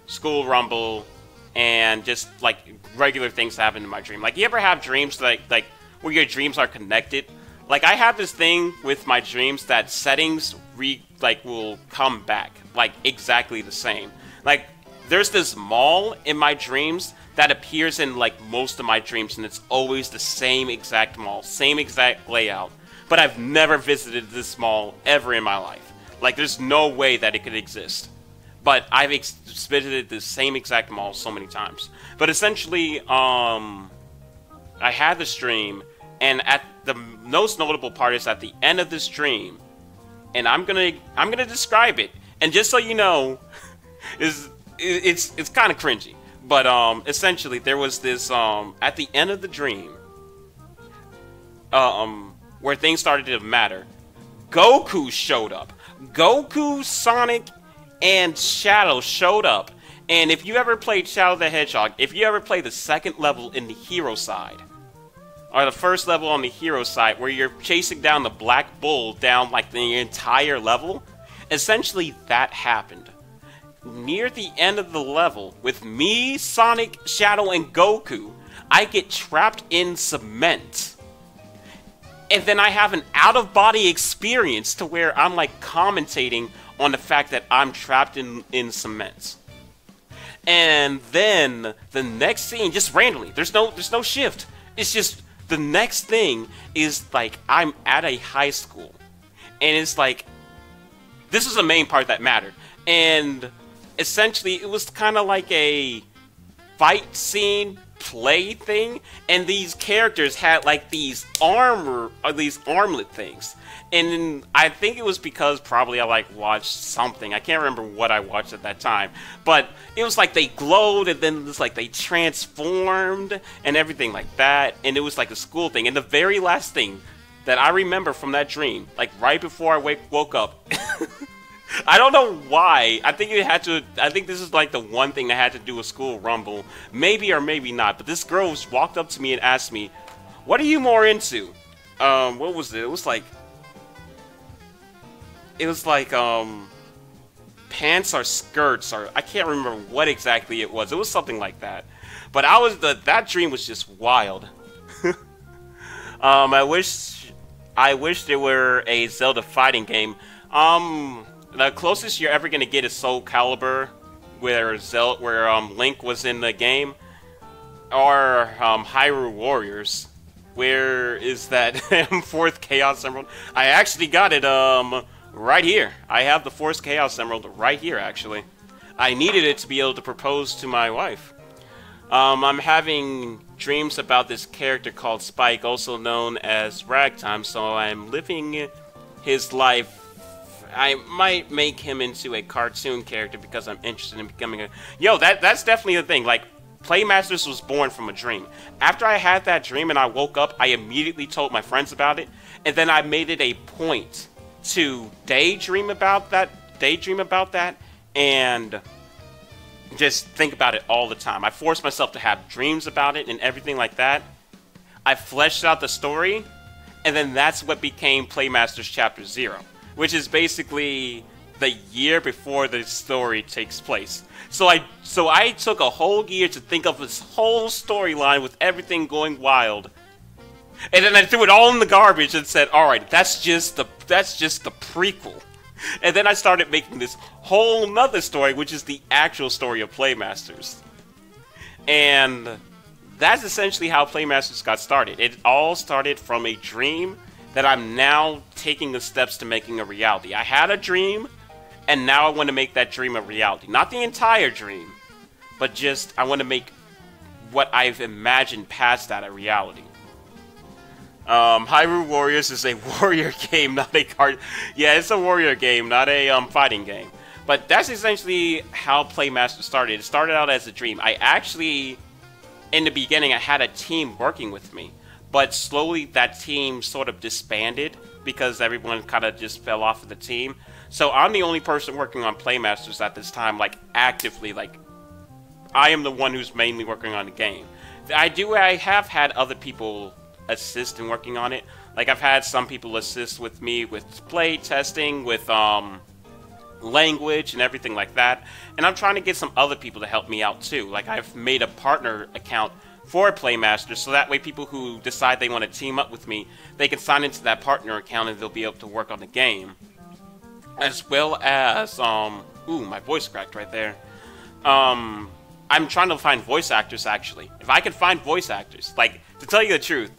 School Rumble, and just like regular things that happen in my dream. Like, you ever have dreams like where your dreams are connected? Like, I have this thing with my dreams that settings will come back like exactly the same. Like, there's this mall in my dreams that appears in like most of my dreams, and it's always the same exact mall, same exact layout. But I've never visited this mall ever in my life. Like, there's no way that it could exist. But I've visited the same exact mall so many times. But essentially, I had this dream, and at the most notable part is at the end of this dream, and I'm gonna describe it. And just so you know, it's kind of cringy. But essentially, there was this at the end of the dream, where things started to matter. Goku showed up. Goku, Sonic, and Shadow showed up. And if you ever played Shadow the Hedgehog, if you ever played the second level in the hero side, or the first level on the hero side, where you're chasing down the Black Bull down like the entire level, essentially that happened. Near the end of the level, with me, Sonic, Shadow, and Goku, I get trapped in cement. And then I have an out-of-body experience to where I'm like commentating on the fact that I'm trapped in cement. And then the next scene, just randomly, there's no shift. It's just the next thing is like I'm at a high school, and it's like this is the main part that mattered. And essentially, it was kind of like a fight scene play thing, and these characters had like these armor or these armlet things. And I think it was because probably I like watched something. I can't remember what I watched at that time, but it was like they glowed, and then it was like they transformed and everything like that. And it was like a school thing. And the very last thing that I remember from that dream, like right before I woke up, I don't know why. I think this is like the one thing that had to do with School Rumble, maybe or maybe not. But this girl walked up to me and asked me, "What are you more into?" What was it? It was like pants or skirts, or I can't remember what exactly it was. It was something like that. But that dream was just wild. I wish there were a Zelda fighting game. The closest you're ever gonna get is Soul Calibur, where Link was in the game, or Hyrule Warriors. Where is that fourth Chaos Emerald? I actually got it right here. I have the fourth Chaos Emerald right here. Actually, I needed it to be able to propose to my wife. I'm having dreams about this character called Spike, also known as Ragtime, so I'm living his life. I might make him into a cartoon character because I'm interested in becoming a... Yo, that's definitely the thing. Like, Playmasters was born from a dream. After I had that dream and I woke up, I immediately told my friends about it, and then I made it a point to daydream about that, and just think about it all the time. I forced myself to have dreams about it and everything like that. I fleshed out the story, and then that's what became Playmasters Chapter 0, which is basically the year before the story takes place. So I took a whole year to think of this whole storyline with everything going wild, and then I threw it all in the garbage and said, "All right, that's just the prequel." And then I started making this whole nother story, which is the actual story of Playmasters. And that's essentially how Playmasters got started. It all started from a dream that I'm now taking the steps to making a reality. I had a dream, and now I want to make that dream a reality. Not the entire dream, but just I want to make what I've imagined past that a reality. Hyrule Warriors is a warrior game, not a card. Yeah, it's a warrior game, not a fighting game. But that's essentially how Playmaster started. It started out as a dream. I actually, in the beginning, I had a team working with me, but slowly that team sort of disbanded because everyone kind of just fell off of the team. So I'm the only person working on Playmasters at this time, like actively. Like I am the one who's mainly working on the game. I have had other people assist in working on it. Like I've had some people assist with me with play testing, with language and everything like that. And I'm trying to get some other people to help me out too. Like I've made a partner account for Playmasters, so that way people who decide they want to team up with me, they can sign into that partner account and they'll be able to work on the game. As well as, ooh, my voice cracked right there. I'm trying to find voice actors actually. If I can find voice actors, like, to tell you the truth,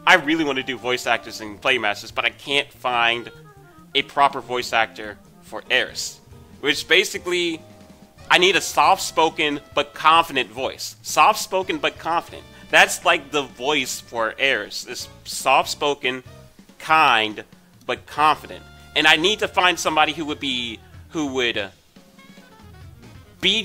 I really want to do voice actors in Playmasters, but I can't find a proper voice actor for Aeris. Which basically, I need a soft-spoken but confident voice. Soft-spoken but confident. That's like the voice for Aeris. It's soft-spoken, kind, but confident. And I need to find somebody who would be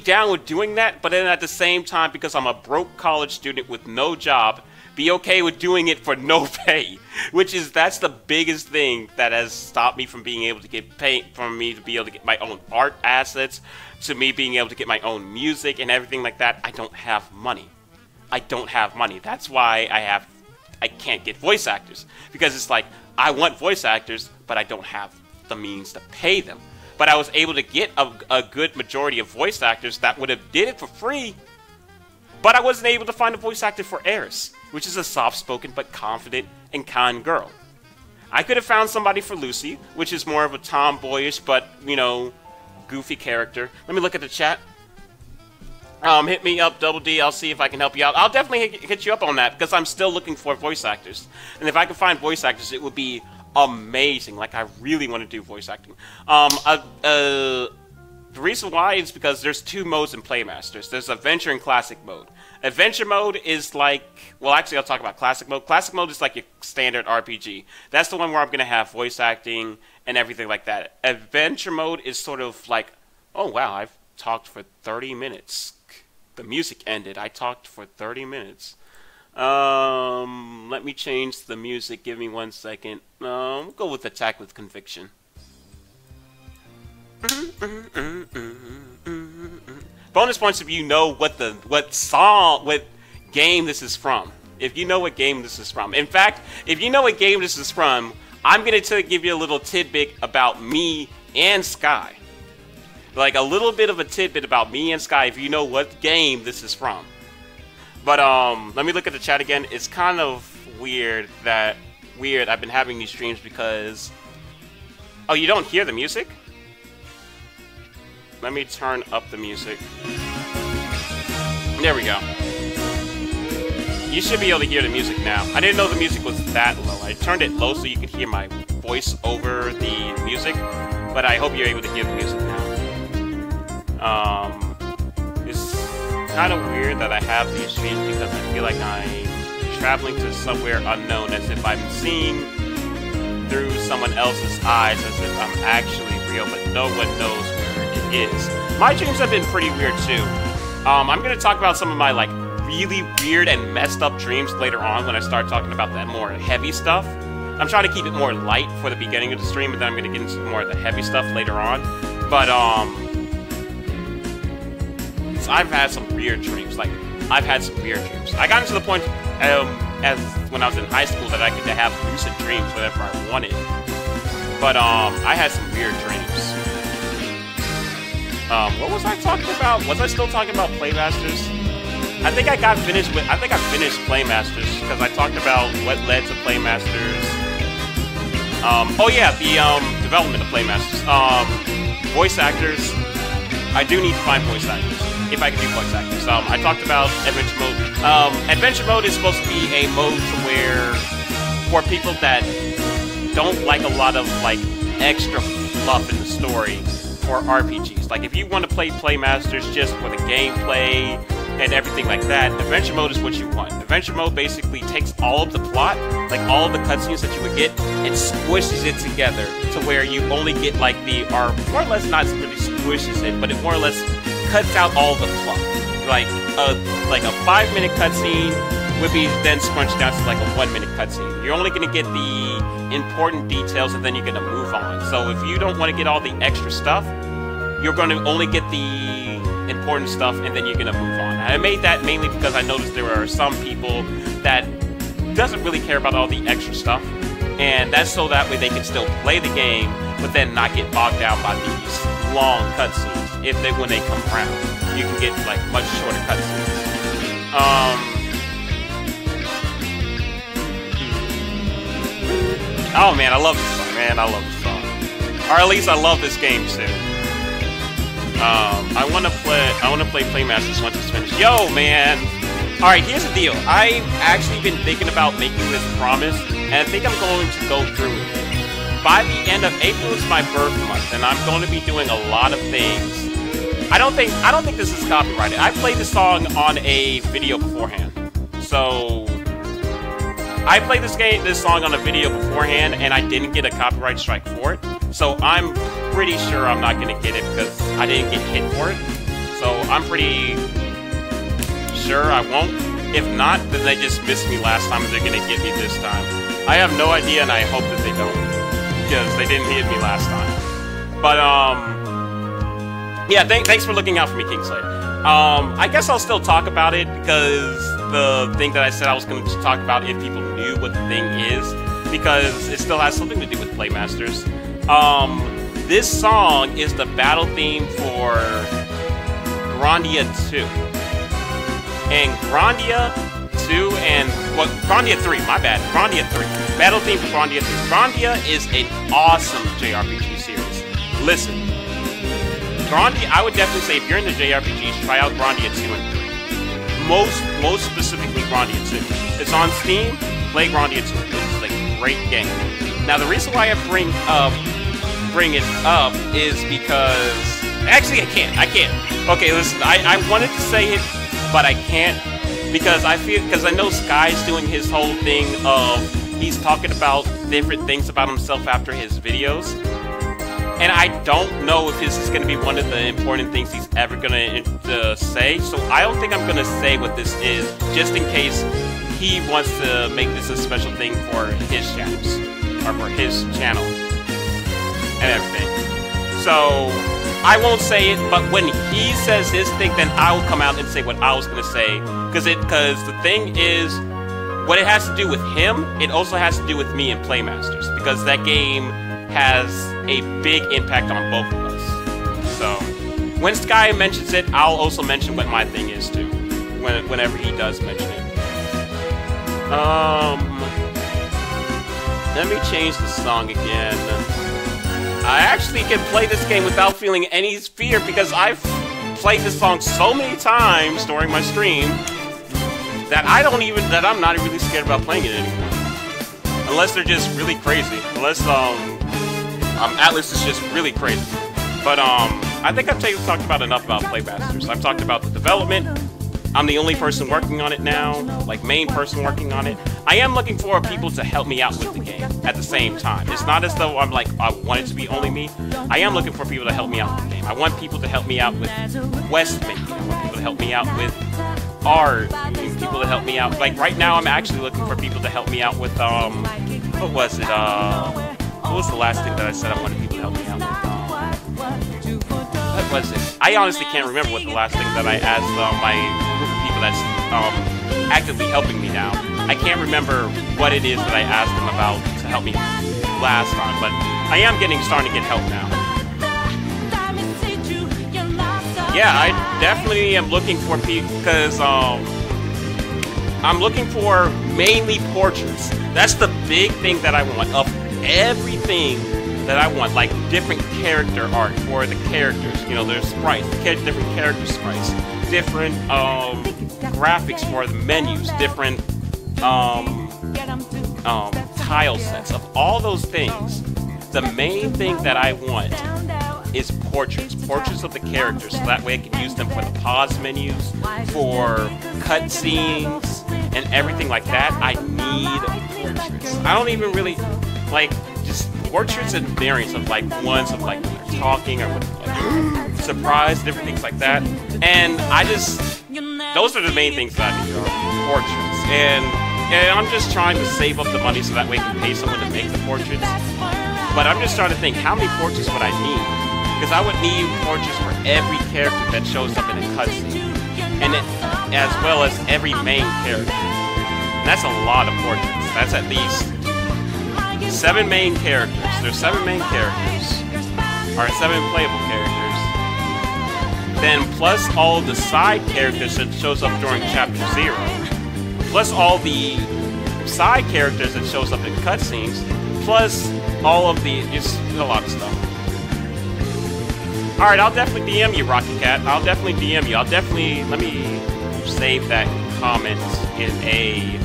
down with doing that, but then at the same time, because I'm a broke college student with no job, be okay with doing it for no pay, that's the biggest thing that has stopped me from being able to get paid, from me to be able to get my own art assets, to me being able to get my own music and everything like that. I don't have money. I don't have money. That's why I can't get voice actors, because it's like, I want voice actors, but I don't have the means to pay them. But I was able to get a good majority of voice actors that would have did it for free, but I wasn't able to find a voice actor for Aeris, which is a soft-spoken but confident and kind girl. I could have found somebody for Lucy, which is more of a tomboyish but, you know, goofy character. Let me look at the chat. Hit me up, Double D. I'll see if I can help you out. I'll definitely hit you up on that, because I'm still looking for voice actors. And if I can find voice actors, it would be amazing. Like, I really want to do voice acting. The reason why is because there's two modes in Playmasters. There's Adventure and Classic mode. Adventure mode is like, well, actually, I'll talk about Classic mode. Classic mode is like your standard RPG. That's the one where I'm going to have voice acting and everything like that. Adventure mode is sort of like, oh, wow, I've talked for 30 minutes. The music ended. I talked for 30 minutes. Let me change the music. Give me 1 second. We'll go with Attack with Conviction. Bonus points if you know what game this is from. If you know what game this is from. In fact, if you know what game this is from, I'm going to give you a little tidbit about me and Sky. Like a little bit of a tidbit about me and Sky if you know what game this is from. But let me look at the chat again. It's kind of weird I've been having these streams because... Oh, you don't hear the music? Let me turn up the music. There we go. You should be able to hear the music now. I didn't know the music was that low. I turned it low so you could hear my voice over the music, but I hope you're able to hear the music now. kind of weird that I have these streams because I feel like I'm traveling to somewhere unknown, as if I'm seeing through someone else's eyes, as if I'm actually real, but no one knows where it is. My dreams have been pretty weird too. I'm gonna talk about some of my like really weird and messed up dreams later on when I start talking about that more heavy stuff. I'm trying to keep it more light for the beginning of the stream, and then I'm gonna get into more of the heavy stuff later on. But so I've had some weird dreams. Like, I've had some weird dreams. I got into the point as when I was in high school that I could have lucid dreams whenever I wanted. But I had some weird dreams. What was I talking about? Was I still talking about Playmasters? I think I finished Playmasters because I talked about what led to Playmasters. Oh yeah, the development of Playmasters. Voice actors. I do need to find voice actors. If I can do voice actors. I talked about Adventure Mode. Adventure Mode is supposed to be a mode to where, for people that don't like a lot of like extra fluff in the story or RPGs. Like if you want to play Playmasters just for the gameplay and everything like that, Adventure Mode is what you want. Adventure Mode basically takes all of the plot, like all of the cutscenes that you would get, and squishes it together to where you only get like or more or less not really squishes it, but it more or less cuts out all the fluff. Like a 5-minute cutscene would be then scrunched down to like a 1-minute cutscene. You're only going to get the important details, and then you're going to move on. So if you don't want to get all the extra stuff, you're going to only get the important stuff, and then you're going to move on. I made that mainly because I noticed there are some people that doesn't really care about all the extra stuff, and that's so that way they can still play the game, but then not get bogged down by these long cutscenes. When they come around, you can get like much shorter cutscenes. Oh man, I love this song. Man, I love this song. Or at least I love this game too. I wanna play Playmasters once it's finished. Yo, man! Alright, here's the deal. I've actually been thinking about making this promise, and I think I'm going to go through with it. By the end of April is my birth month, and I'm going to be doing a lot of things. I don't think this is copyrighted. I played the song on a video beforehand. So I played this song on a video beforehand, and I didn't get a copyright strike for it. So I'm pretty sure I'm not gonna get it because I didn't get hit for it. So I'm pretty sure I won't. If not, then they just missed me last time and they're gonna get me this time. I have no idea, and I hope that they don't, because they didn't hit me last time. But yeah, thanks for looking out for me, Kingslayer. I guess I'll still talk about it because the thing that I said I was going to talk about if people knew what the thing is, because it still has something to do with Playmasters. This song is the battle theme for Grandia 2. And Grandia 2 and... well, Grandia 3, my bad. Grandia 3. Battle theme for Grandia 3. Grandia is an awesome JRPG series. Listen. Grandia, I would definitely say if you're in the JRPGs, try out Grandia 2 and 3. Most specifically Grandia 2. It's on Steam, play Grandia 2. It's a great game. Now the reason why I bring it up is because... actually I can't. Okay, listen, I wanted to say it, but I can't because I know Sky's doing his whole thing of he's talking about different things about himself after his videos. And I don't know if this is going to be one of the important things he's ever going to say. So I don't think I'm going to say what this is, just in case he wants to make this a special thing for his channels. Or for his channel. And everything. So I won't say it, but when he says his thing, then I will come out and say what I was going to say. Because the thing is, what it has to do with him, it also has to do with me and Playmasters. Because that game has a big impact on both of us. So, when Sky mentions it, I'll also mention what my thing is too. Whenever he does mention it. Let me change the song again. I actually can play this game without feeling any fear because I've played this song so many times during my stream that I'm not really scared about playing it anymore. Unless they're just really crazy. Unless Atlas is just really crazy. But I think I've talked about enough about Playmasters. I've talked about the development, I'm the only person working on it now, like main person working on it. I am looking for people to help me out with the game at the same time. It's not as though I'm like, I want it to be only me. I am looking for people to help me out with the game. I want people to help me out with West making. I want people to help me out with art. People to help me out. Like right now, I'm actually looking for people to help me out with, what was it? What was the last thing that I said I wanted people to help me out with? What was it? I honestly can't remember what the last thing that I asked my group of people that's actively helping me now. I can't remember what it is that I asked them about to help me last time, but I am starting to get help now. Yeah, I definitely am looking for people because I'm looking for mainly portraits. That's the big thing that I want of everything that I want, like different character art for the characters. You know, there's sprites, different character sprites, different graphics for the menus, different tile sets. Of all those things, the main thing that I want is portraits of the characters, so that way I can use them for the pause menus, for cutscenes, and everything like that. I need portraits. I don't even really like just portraits and variants of like ones of like when they're talking or with like surprise, different things like that. And I just, those are the main things that I need, portraits. And I'm just trying to save up the money so that way I can pay someone to make the portraits. But I'm just trying to think, how many portraits would I need? Because I would need portraits for every character that shows up in a cutscene, and as well as every main character. And that's a lot of portraits. That's at least 7 main characters. There's 7 main characters, or 7 playable characters. Then plus all the side characters that shows up during Chapter 0. Plus all the side characters that shows up in cutscenes. Plus all of the, just a lot of stuff. Alright, I'll definitely DM you, Rocky Cat. I'll definitely DM you. Let me save that comment in a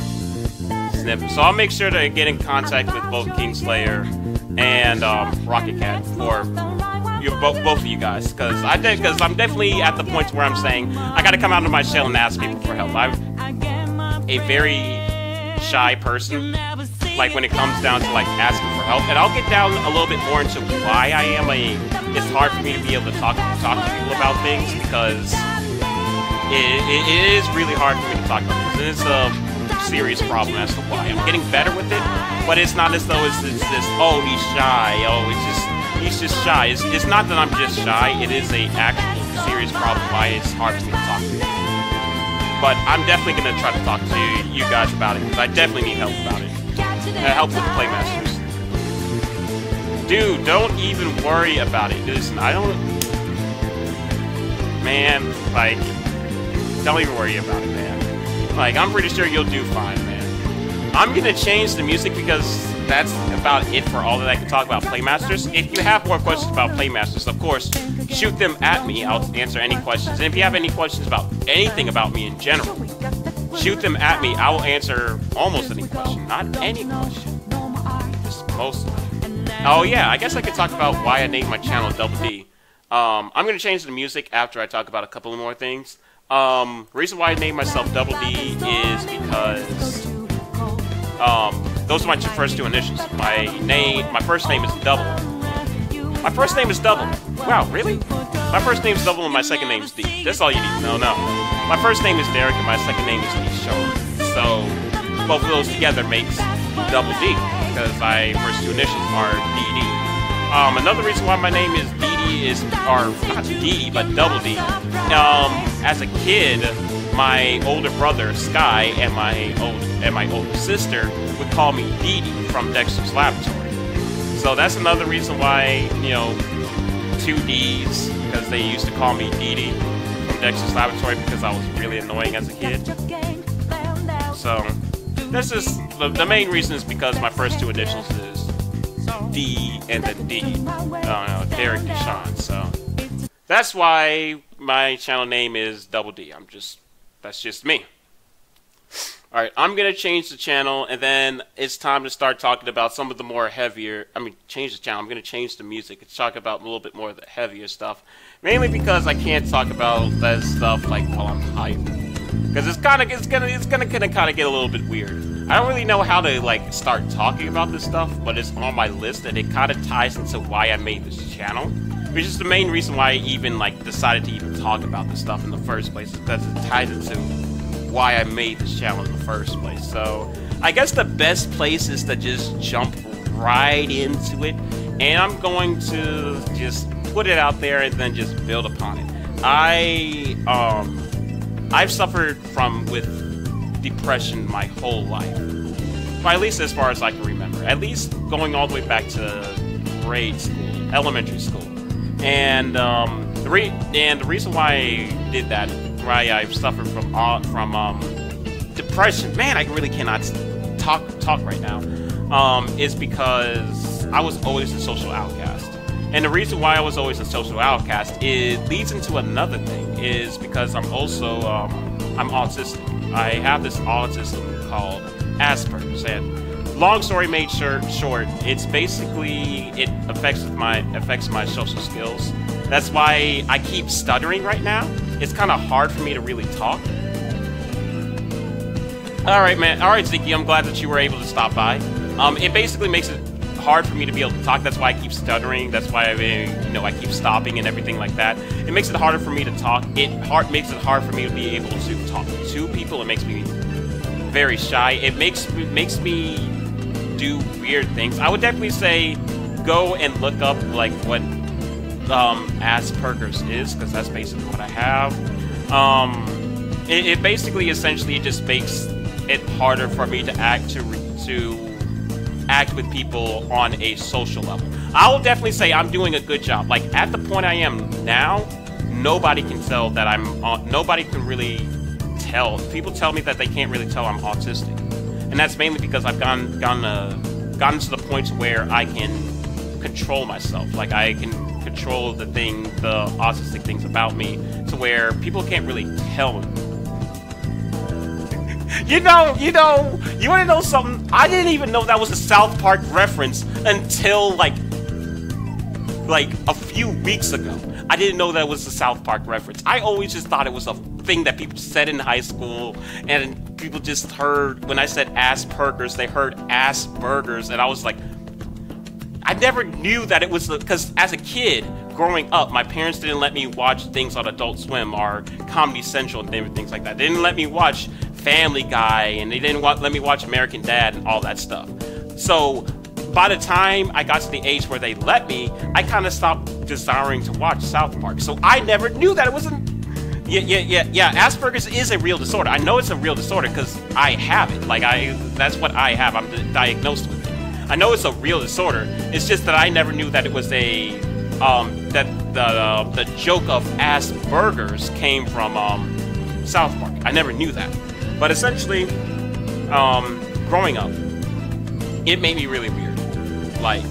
snippet. So I'll make sure to get in contact with both Kingslayer and Rocket Cat for both of you guys. Because I'm definitely at the point where I'm saying, I gotta come out of my shell and ask people for help. I'm a very shy person, like when it comes down to like asking for help. And I'll get down a little bit more into why I am it's hard for me to be able to talk to people about things, because it is really hard for me to talk about things. It's a serious problem as to why. I'm getting better with it, but it's not as though it's this, oh, he's shy, oh, he's just shy. It's not that I'm just shy, it is a actual serious problem why it's hard for me to talk to you. But I'm definitely going to try to talk to you guys about it, because I definitely need help about it. Help with the Playmasters. Dude, don't even worry about it. Listen, I don't... Man, like... Don't even worry about it, man. Like, I'm pretty sure you'll do fine, man. I'm gonna change the music because that's about it for all that I can talk about Playmasters. If you have more questions about Playmasters, of course, shoot them at me. I'll answer any questions. And if you have any questions about anything about me in general, shoot them at me. I will answer almost any question. Not any question. Just most of them. Oh yeah, I guess I could talk about why I named my channel Double D. I'm going to change the music after I talk about a couple more things. Reason why I named myself Double D is because those are my first 2 initials. My first name is Double. My first name is Double. Wow, really? My first name is Double and my second name is D. That's all you need to know. No. My first name is Derek and my second name is Deshaun. So both of those together makes Double D, because my first 2 initials are DD. Another reason why my name is DD is, or not DD, but Double D. As a kid, my older brother Sky and my older sister would call me DD from Dexter's Laboratory. So that's another reason why, you know, 2 Ds, because they used to call me DD from Dexter's Laboratory because I was really annoying as a kid. So that's just the main reason is because my first 2 initials is D and then D. Derek Deshaun. So that's why my channel name is Double D. That's just me. Alright, I'm gonna change the channel, and then it's time to start talking about some of the more heavier, change the channel, I'm gonna change the music and talk about a little bit more of the heavier stuff. Mainly because I can't talk about that stuff like while I'm hyped. because it's gonna kind of get a little bit weird. I don't really know how to like start talking about this stuff, but it's on my list, and it kind of ties into why I made this channel, which is the main reason why I even like decided to even talk about this stuff in the first place, because it ties into why I made this channel in the first place. So I guess the best place is to just jump right into it, and I'm going to just put it out there and then just build upon it. I've suffered with depression my whole life, or at least as far as I can remember. At least going all the way back to grade school, elementary school, and the reason why I did that, why I've suffered from depression. Man, I really cannot talk right now. Is because I was always a social outcast. And the reason why I was always a social outcast, it leads into another thing, is because I'm also, I'm autistic. I have this autism called Asperger's, and long story made short, it's basically, it affects my social skills. That's why I keep stuttering right now. It's kind of hard for me to really talk. Alright, man. Alright, Ziki, I'm glad that you were able to stop by. It basically makes it hard for me to be able to talk. That's why I keep stuttering. That's why I keep stopping and everything like that. It makes it harder for me to talk. It makes it hard for me to be able to talk to people. It makes me very shy. It makes me do weird things. I would definitely say go and look up like what Asperger's is, because that's basically what I have. It basically essentially just makes it harder for me to act with people on a social level. I will definitely say I'm doing a good job. Like, at the point I am now, nobody can tell that nobody can really tell. People tell me that they can't really tell I'm autistic. And that's mainly because I've gotten to the point where I can control myself. Like, I can control the autistic things about me, to where people can't really tell me. You want to know something? I didn't even know that was a South Park reference until like a few weeks ago. I didn't know that was a South Park reference. I always just thought it was a thing that people said in high school, and people just heard, when I said Asperger's, they heard Asperger's, and I was like, I never knew that it was, because as a kid, growing up, my parents didn't let me watch things on Adult Swim or Comedy Central and things like that. They didn't let me watch Family Guy, and they didn't let me watch American Dad and all that stuff. So by the time I got to the age where they let me, I kind of stopped desiring to watch South Park. So I never knew that it wasn't. Yeah. Asperger's is a real disorder. I know it's a real disorder because I have it. Like, that's what I have. I'm diagnosed with it. I know it's a real disorder. It's just that I never knew that it was a that the joke of Asperger's came from South Park. I never knew that. But essentially, growing up, it made me really weird. Like,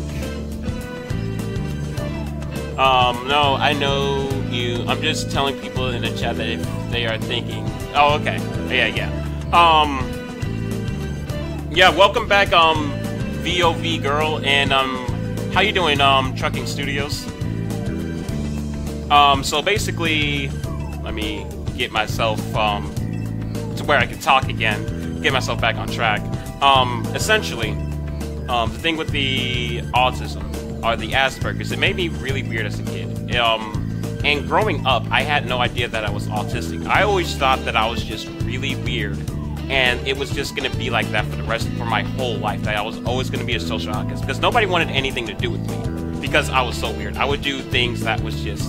no, I know you. I'm just telling people in the chat that if they are thinking, oh, okay, yeah. Yeah, welcome back, VOV girl, and how you doing, Trucking Studios? So basically, let me get myself to where I can talk again, get myself back on track. Essentially, the thing with the autism or the Asperger's, it made me really weird as a kid. And growing up, I had no idea that I was autistic. I always thought that I was just really weird, and it was just gonna be like that for my whole life. That I was always gonna be a social outcast because nobody wanted anything to do with me because I was so weird. I would do things that was just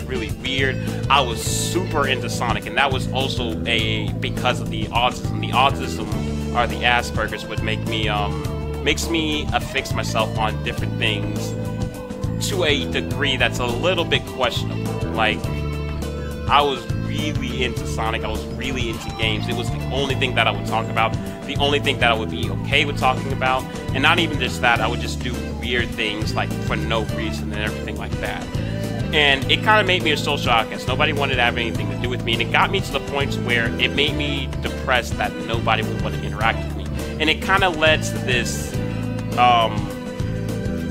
really weird. I was super into Sonic, and that was also because of the autism. The autism or the Asperger's would make me makes me affix myself on different things to a degree that's a little bit questionable. Like, I was really into Sonic, I was really into games. It was the only thing that I would talk about, the only thing that I would be okay with talking about, and not even just that, I would just do weird things, like, for no reason and everything like that. And it kind of made me a social outcast. Nobody wanted to have anything to do with me, and it got me to the point where it made me depressed that nobody would want to interact with me. And it kind of led to this,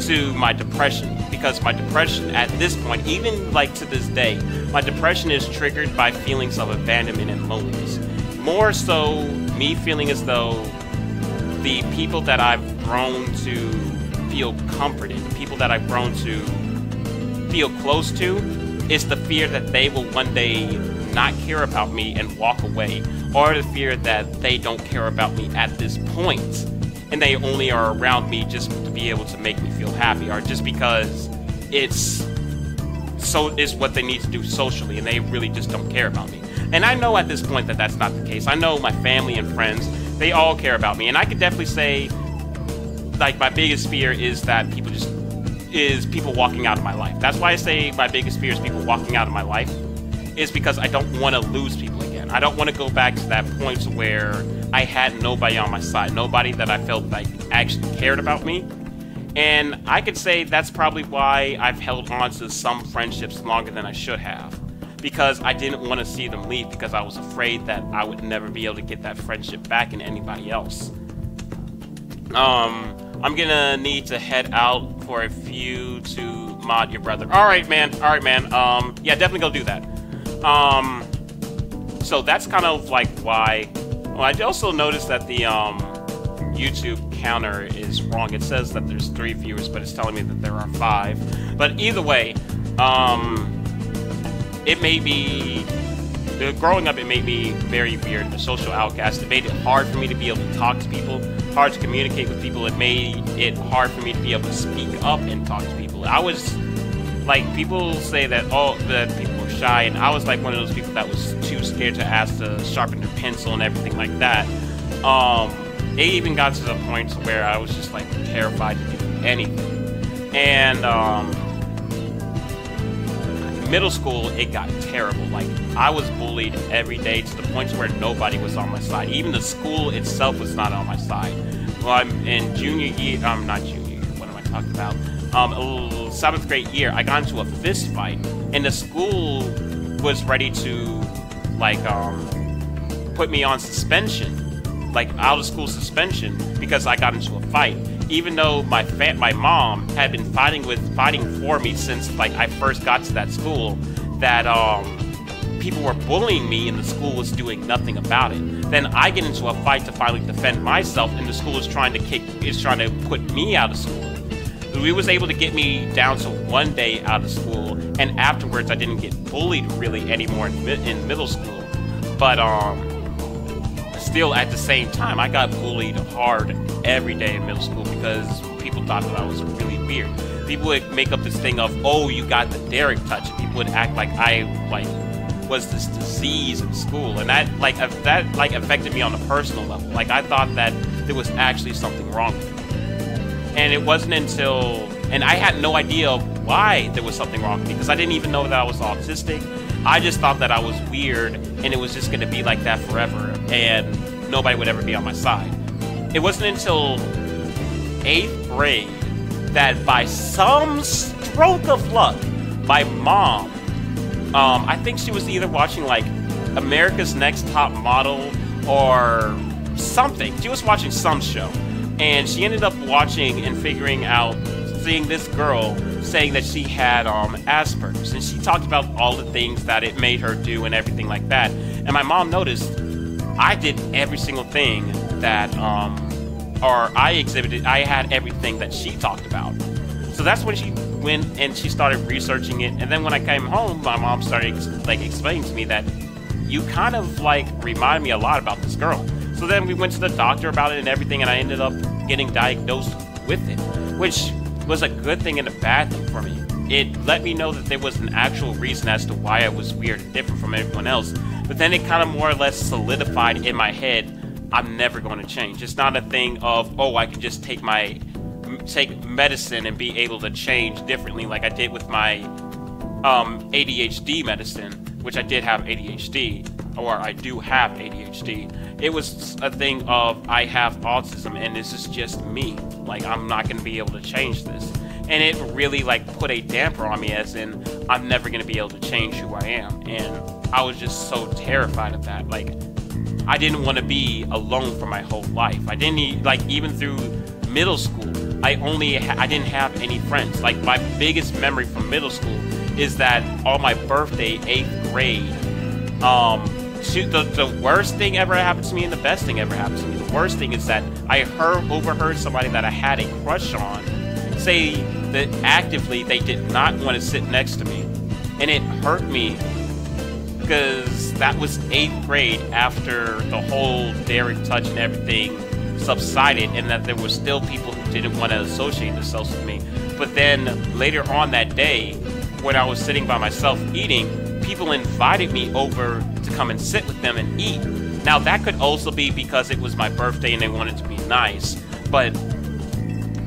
to my depression, because my depression at this point, even like to this day, my depression is triggered by feelings of abandonment and loneliness. more so me feeling as though the people that I've grown to feel comforted, the people that I've grown to feel close to, is the fear that they will one day not care about me and walk away, or the fear that they don't care about me at this point, and they only are around me just to be able to make me feel happy, or just because it's what they need to do socially, and they really just don't care about me. And I know at this point that that's not the case. I know my family and friends, they all care about me, and I could definitely say, like, my biggest fear is that people walking out of my life. That's why I say my biggest fear is people walking out of my life, is because I don't want to lose people again. I don't want to go back to that point where I had nobody on my side, nobody that I felt like actually cared about me. And I could say that's probably why I've held on to some friendships longer than I should have, because I didn't want to see them leave, because I was afraid that I would never be able to get that friendship back in anybody else. I'm gonna need to head out for a few to mod your brother. Alright, man. Yeah, definitely go do that. So that's kind of like why. Well, I also noticed that the YouTube counter is wrong. It says that there's 3 viewers, but it's telling me that there are 5. But either way, it may be. Growing up, it made me very weird, a social outcast. It made it hard for me to be able to talk to people, hard to communicate with people. It made it hard for me to be able to speak up and talk to people. I was, like, people say that, oh, that people were shy, and I was like one of those people that was too scared to ask to sharpen their pencil and everything like that. It even got to the point where I was just, like, terrified to do anything. And, middle school, it got terrible. Like, I was bullied every day to the point where nobody was on my side. Even the school itself was not on my side. Well, I'm in junior year, not junior year, what am I talking about? 7th grade year, I got into a fist fight, and the school was ready to, like, put me on suspension, like, out of school suspension, because I got into a fight. Even though my mom had been fighting for me since, like, I first got to that school, that people were bullying me and the school was doing nothing about it. Then I get into a fight to finally defend myself, and the school is trying to put me out of school. We was able to get me down to 1 day out of school, and afterwards I didn't get bullied really anymore in middle school. But still, at the same time, I got bullied hard every day in middle school because people thought that I was really weird. People would make up this thing of, oh, you got the Derek touch, and people would act like I was this disease in school, and that affected me on a personal level. Like, I thought that there was actually something wrong with me. And it wasn't until, and I had no idea why there was something wrong with me, because I didn't even know that I was autistic. I just thought that I was weird, and it was just going to be like that forever, and nobody would ever be on my side. It wasn't until 8th grade that, by some stroke of luck, my mom, I think she was either watching, like, America's Next Top Model or something. She was watching some show, and she ended up watching and seeing this girl saying that she had Asperger's, and she talked about all the things that it made her do and everything like that. And my mom noticed I did every single thing that, or I exhibited, I had everything that she talked about. So that's when she went and she started researching it. And then when I came home, my mom started explaining to me that you kind of remind me a lot about this girl. So then we went to the doctor about it and everything, and I ended up getting diagnosed with it, which was a good thing and a bad thing for me. It let me know that there was an actual reason as to why I was weird and different from everyone else. But then it kind of more or less solidified in my head, I'm never going to change. It's not a thing of, oh, I can just take medicine and be able to change differently like I did with my ADHD medicine, which I did have ADHD, or I do have ADHD. It was a thing of, I have autism and this is just me. Like, I'm not going to be able to change this. And it really put a damper on me, as in, I'm never going to be able to change who I am. And I was just so terrified of that. I didn't want to be alone for my whole life. I didn't, even through middle school, I didn't have any friends. My biggest memory from middle school is that on my birthday, 8th grade, the worst thing ever happened to me and the best thing ever happened to me. The worst thing is that I overheard somebody that I had a crush on say that actively they did not want to sit next to me. And it hurt me because that was 8th grade after the whole Derek touch and everything subsided, and that there were still people who didn't want to associate themselves with me. But then later on that day, when I was sitting by myself eating, people invited me over to come and sit with them and eat. Now that could also be because it was my birthday and they wanted to be nice, but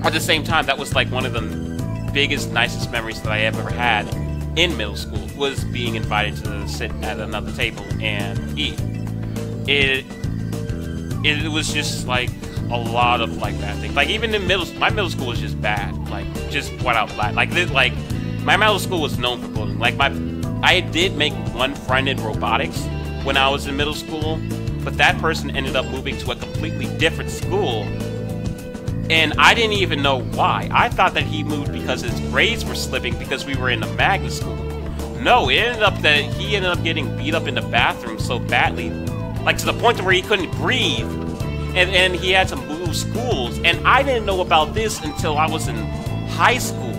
at the same time, that was like one of the biggest, nicest memories that I ever had in middle school, was being invited to sit at another table and eat. It was just like a lot of like bad things. Like even in my middle school was just bad. Like just what out loud. Like my middle school was known for bullying. Like I did make one friend in robotics when I was in middle school, but that person ended up moving to a completely different school. And I didn't even know why. I thought that he moved because his grades were slipping because we were in a magnet school. No, it ended up that he ended up getting beat up in the bathroom so badly, like to the point where he couldn't breathe, and he had to move schools. And I didn't know about this until I was in high school,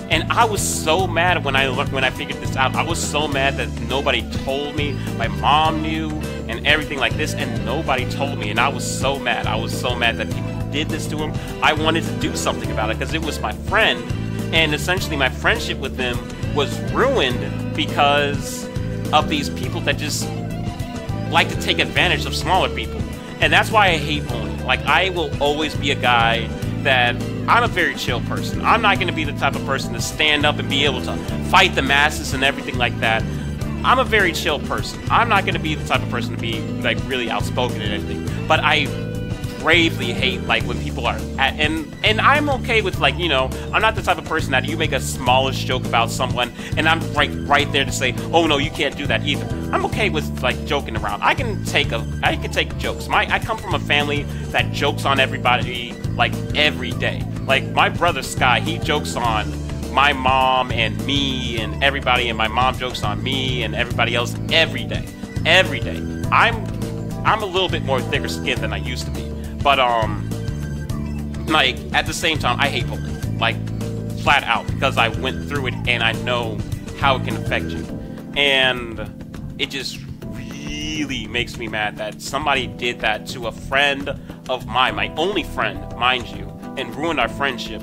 and I was so mad when I figured this out. I was so mad that nobody told me. My mom knew and everything like this, and nobody told me, and I was so mad. I was so mad that people did this to him. I wanted to do something about it because it was my friend, and essentially my friendship with him was ruined because of these people that just like to take advantage of smaller people. And that's why I hate bullying. Like, I will always be a guy that I'm a very chill person. I'm not going to be the type of person to stand up and be able to fight the masses and everything like that. I'm a very chill person. I'm not going to be the type of person to be like really outspoken and everything. But I bravely hate like when people are and I'm okay with, like, you know, I'm not the type of person that you make a smallish joke about someone and I'm right there to say, oh no, you can't do that either. I'm okay with like joking around. I can take jokes. I come from a family that jokes on everybody like every day. Like my brother Sky, he jokes on my mom and me and everybody, and my mom jokes on me and everybody else every day. Every day. I'm a little bit more thicker skinned than I used to be. But, like, at the same time, I hate bullying. Like, flat out. Because I went through it and I know how it can affect you. And it just really makes me mad that somebody did that to a friend of mine. My only friend, mind you. And ruined our friendship.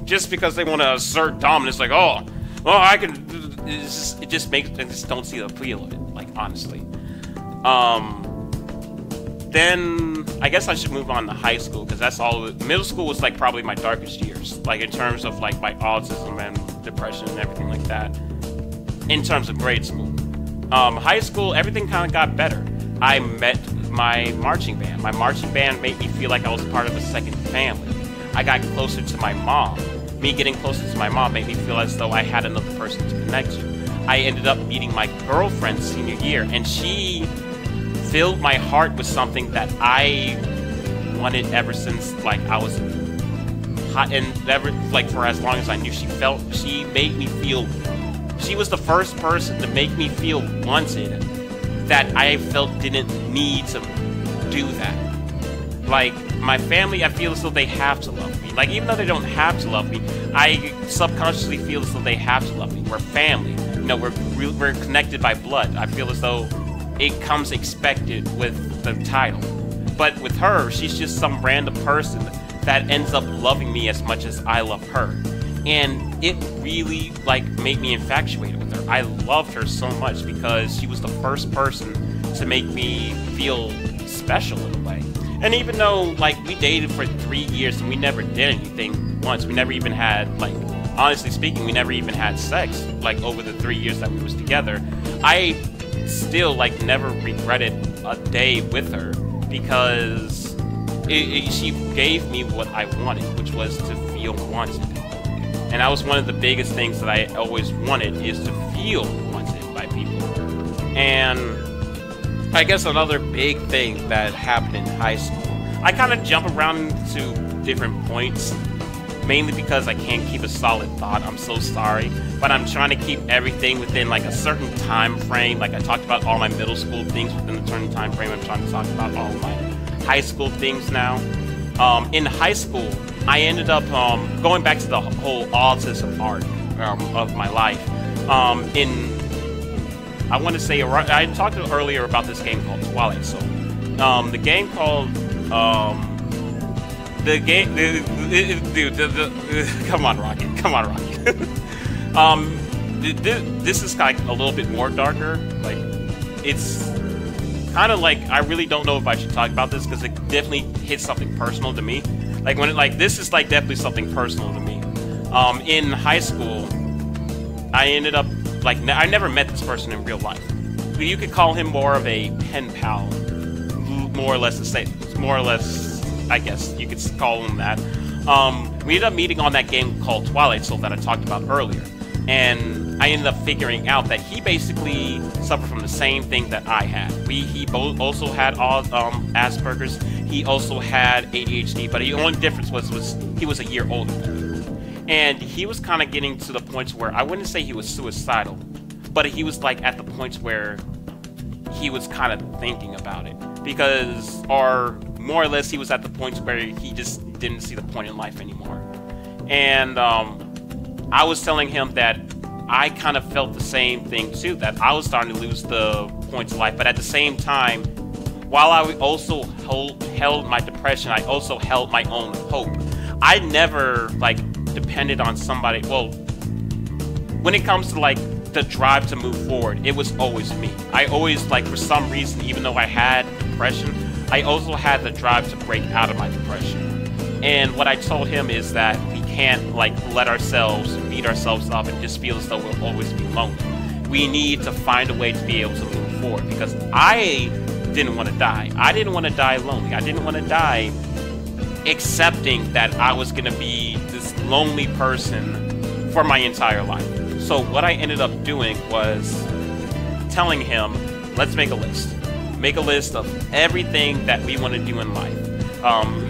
Just because they want to assert dominance. Like, oh, well, I can... It just makes... I just don't see the appeal of it. Like, honestly. Then I guess I should move on to high school, because that's all. Middle school was like probably my darkest years, like in terms of like my autism and depression and everything like that. In terms of grade school, high school, everything kind of got better. I met my marching band. My marching band made me feel like I was part of a second family. I got closer to my mom. Me getting closer to my mom made me feel as though I had another person to connect to. I ended up meeting my girlfriend senior year, and she filled my heart with something that I wanted ever since like I was hot, and ever like for as long as I knew. She made me feel, she was the first person to make me feel wanted, that I felt didn't need to do that. Like my family, I feel as though they have to love me. Like even though they don't have to love me, I subconsciously feel as though they have to love me. We're family, you know, we're connected by blood. I feel as though it comes expected with the title. But with her, she's just some random person that ends up loving me as much as I love her. And it really, like, made me infatuated with her. I loved her so much because she was the first person to make me feel special in a way. And even though, like, we dated for 3 years and we never did anything once, we never even had, like, honestly speaking, we never even had sex, like, over the 3 years that we was together, I still like never regretted a day with her, because she gave me what I wanted, which was to feel wanted. And that was one of the biggest things that I always wanted, is to feel wanted by people. And I guess another big thing that happened in high school, I kind of jump around to different points mainly because I can't keep a solid thought. I'm so sorry, but I'm trying to keep everything within like a certain time frame. Like I talked about all my middle school things within a certain time frame. I'm trying to talk about all my high school things now. In high school, I ended up going back to the whole autism part of my life. I want to say, I talked earlier about this game called Twilight Soul. The game called, come on, Rocket, come on, Rocket. This is like a little bit more darker. Like, it's kind of like, I really don't know if I should talk about this because it definitely hits something personal to me. Like this is like definitely something personal to me. In high school, I ended up like I never met this person in real life. You could call him more of a pen pal, more or less the same. More or less, I guess you could call him that. We ended up meeting on that game called Twilight Soul that I talked about earlier, and I ended up figuring out that he basically suffered from the same thing that I had. He also had Asperger's. He also had ADHD, but the only difference was he was a year older than me. And he was kind of getting to the points where I wouldn't say he was suicidal, but he was like at the points where he was kind of thinking about it. Or more or less he was at the points where he just didn't see the point in life anymore. And I was telling him that I kind of felt the same thing too, that I was starting to lose the points in life, but at the same time, while I also held my depression, I also held my own hope. I never like depended on somebody. Well, when it comes to like the drive to move forward, it was always me. I always, like, for some reason, even though I had depression, I also had the drive to break out of my depression. And what I told him is that we can't like let ourselves beat ourselves up and just feel as though we'll always be lonely. We need to find a way to be able to move forward, because I didn't want to die. I didn't want to die lonely. I didn't want to die accepting that I was going to be this lonely person for my entire life. So what I ended up doing was telling him, let's make a list. Make a list of everything that we want to do in life.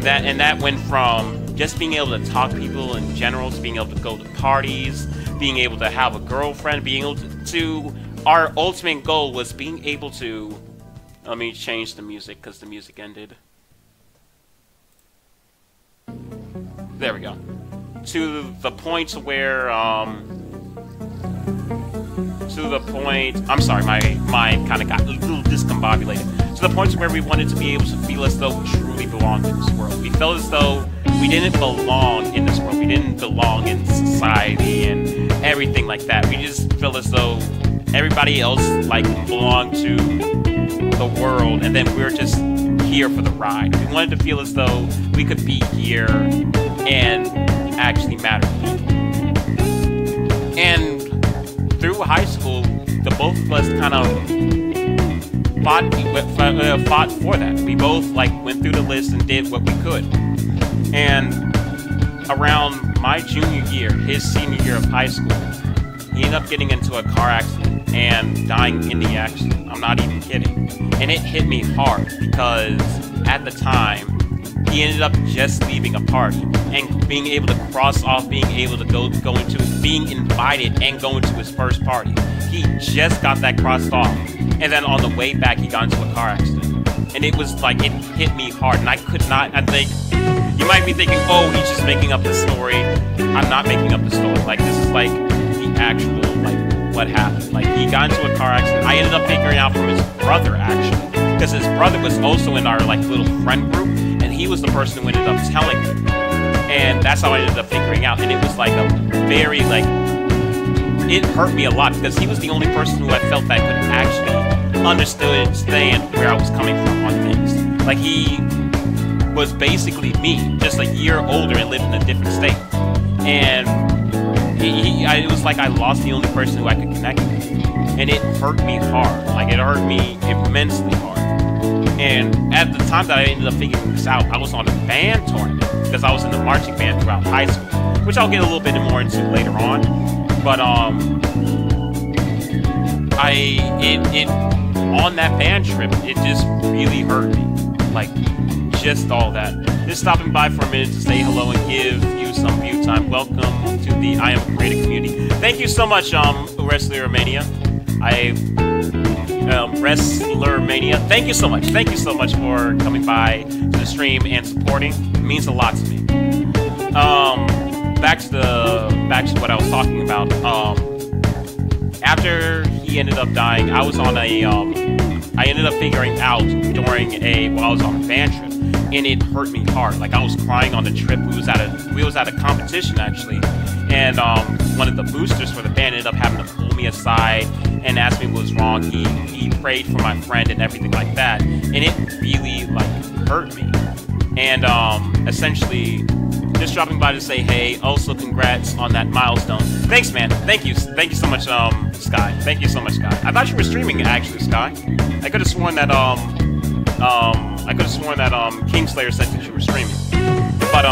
That went from just being able to talk to people in general, to being able to go to parties, being able to have a girlfriend, being able to our ultimate goal was being able to, let me change the music because the music ended. There we go. To the point where, I'm sorry, my kind of got a little discombobulated. To the point where we wanted to be able to feel as though we truly belonged in this world. We felt as though we didn't belong in this world. We didn't belong in society and everything like that. We just felt as though everybody else like belonged to the world, and then we're just here for the ride. We wanted to feel as though we could be here and actually matter to people. And through high school, the both of us kind of fought for that. We both like went through the list and did what we could. And around my junior year, his senior year of high school, he ended up getting into a car accident and dying in the accident. I'm not even kidding. And it hit me hard because at the time, he ended up just leaving a party and being able to cross off being able to go into being invited and going to his first party. He just got that crossed off, and then on the way back he got into a car accident. And it was like, it hit me hard, and I could not, I think, you might be thinking, oh, he's just making up the story. I'm not making up the story. Like, this is like the actual, like, what happened. Like, he got into a car accident. I ended up figuring out from his brother, actually, because his brother was also in our, like, little friend group, and he was the person who ended up telling me. And that's how I ended up figuring out. And it was like a very, like, it hurt me a lot because he was the only person who I felt that could actually understand where I was coming from on things. Like, he was basically me, just a year older and lived in a different state. And it was like I lost the only person who I could connect with. And it hurt me hard. Like, it hurt me immensely hard. And at the time that I ended up figuring this out, I was on a band tournament because I was in the marching band throughout high school, which I'll get a little bit more into later on. But on that band trip, it just really hurt me. Like, just all that. Just stopping by for a minute to say hello and give you some view time. Welcome to the I Am a Creator community. Thank you so much, Wrestler Mania. Wrestler Mania. Thank you so much. Thank you so much for coming by to the stream and supporting. It means a lot to me. Back to what I was talking about. After he ended up dying, I was on a I ended up figuring out during while I was on a band trip, and it hurt me hard. Like, I was crying on the trip. We was at a competition actually, and one of the boosters for the band ended up having to pull me aside and ask me what was wrong. He prayed for my friend and everything like that, and it really like hurt me. And essentially, just dropping by to say hey. Also, congrats on that milestone. Thanks, man. Thank you so much, Sky. Thank you so much, Sky. I thought you were streaming actually, Sky. I could have sworn that Kingslayer said that you were streaming. But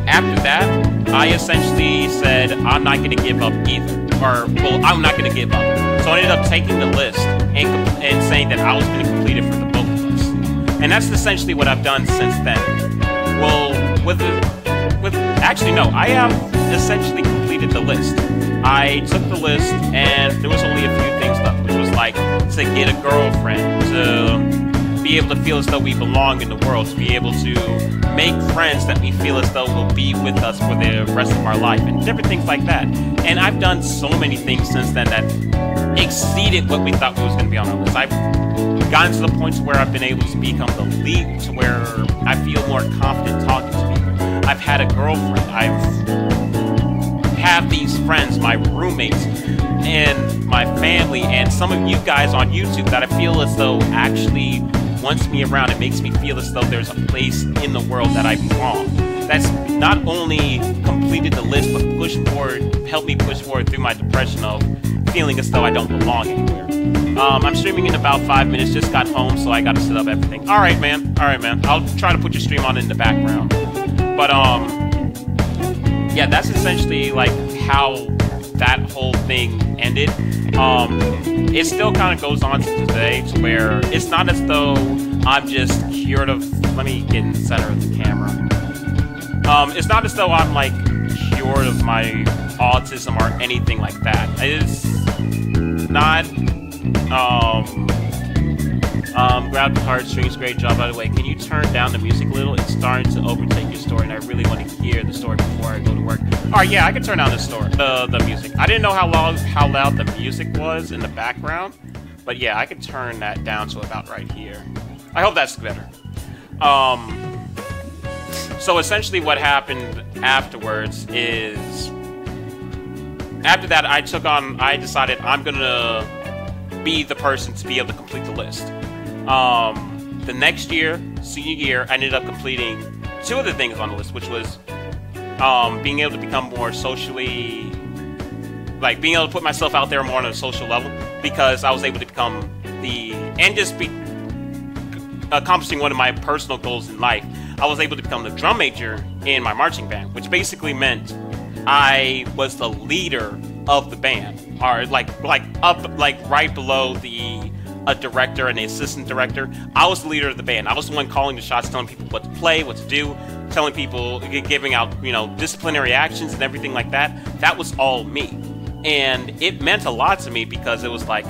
after that, I essentially said I'm not gonna give up either. Well, I'm not gonna give up. So I ended up taking the list and saying that I was gonna complete it for the both of us. And that's essentially what I've done since then. Well, actually no, I have essentially completed the list. I took the list and there was only a few things left, which was like to get a girlfriend, to be able to feel as though we belong in the world, to be able to make friends that we feel as though will be with us for the rest of our life, and different things like that. And I've done so many things since then that exceeded what we thought was going to be on our list. I've gotten to the point where I've been able to become the lead, to where I feel more confident talking to people. I've had a girlfriend. I've have these friends, my roommates, and my family, and some of you guys on YouTube that I feel as though actually wants me around. It makes me feel as though there's a place in the world that I belong. That's not only completed the list, but helped me push forward through my depression of feeling as though I don't belong anywhere. I'm streaming in about 5 minutes. Just got home, so I got to set up everything. All right, man. I'll try to put your stream on in the background. But yeah, that's essentially like how that whole thing ended. It still kind of goes on to today, to where it's not as though I'm just cured of. Let me get in the center of the camera. It's not as though I'm like cured of my autism or anything like that. It's not. Grab the heartstrings. Great job, by the way. Can you turn down the music a little? It's starting to overtake your story, and I really want to hear the story before I go to work. All right, yeah, I can turn down the music. I didn't know how loud the music was in the background, but yeah, I can turn that down to about right here. I hope that's better. So essentially, what happened afterwards is, after that, I decided I'm gonna be the person to be able to complete the list. The next year, senior year, I ended up completing 2 of the things on the list, which was being able to become more socially, like being able to put myself out there more on a social level, because I was able to become accomplishing one of my personal goals in life. I was able to become the drum major in my marching band, which basically meant I was the leader of the band, or like right below a director and the assistant director. I was the leader of the band. I was the one calling the shots, telling people what to play, what to do, telling people, giving out, disciplinary actions and everything like that. That was all me. And it meant a lot to me, because it was like,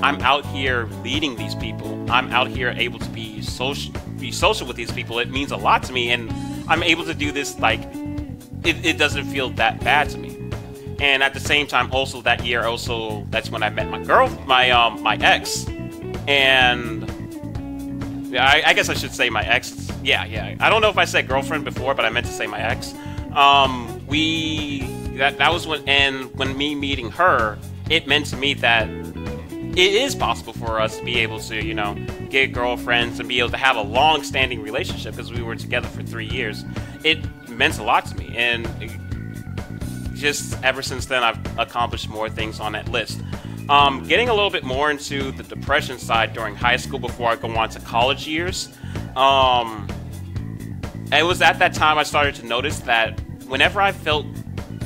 I'm out here leading these people. I'm out here able to be social with these people. It means a lot to me, and I'm able to do this, like, it doesn't feel that bad to me. And at the same time, also that year, that's when I met my ex. And yeah, I guess I should say my ex. Yeah. I don't know if I said girlfriend before, but I meant to say my ex. That was when me meeting her, it meant to me that it is possible for us to be able to, get girlfriends and be able to have a long-standing relationship, because we were together for 3 years. It meant a lot to me, and just ever since then, I've accomplished more things on that list. Getting a little bit more into the depression side during high school before I go on to college years. It was at that time I started to notice that whenever I felt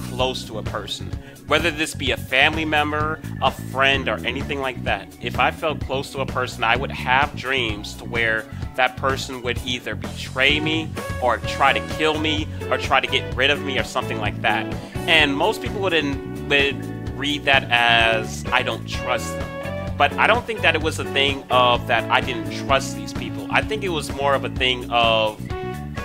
close to a person, Whether this be a family member, a friend, or anything like that, if I felt close to a person, I would have dreams to where that person would either betray me, or try to kill me, or try to get rid of me, or something like that. And most people would read that as I don't trust them. But I don't think that it was a thing of that I didn't trust these people. I think it was more of a thing of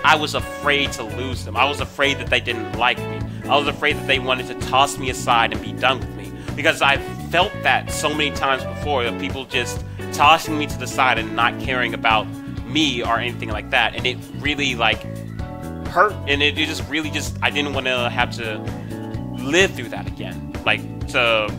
I was afraid to lose them. I was afraid that they didn't like me. I was afraid that they wanted to toss me aside and be done with me. Because I've felt that so many times before, of people just tossing me to the side and not caring about me or anything like that. And it really, like, hurt. And it just really just, I didn't want to have to live through that again. Like, to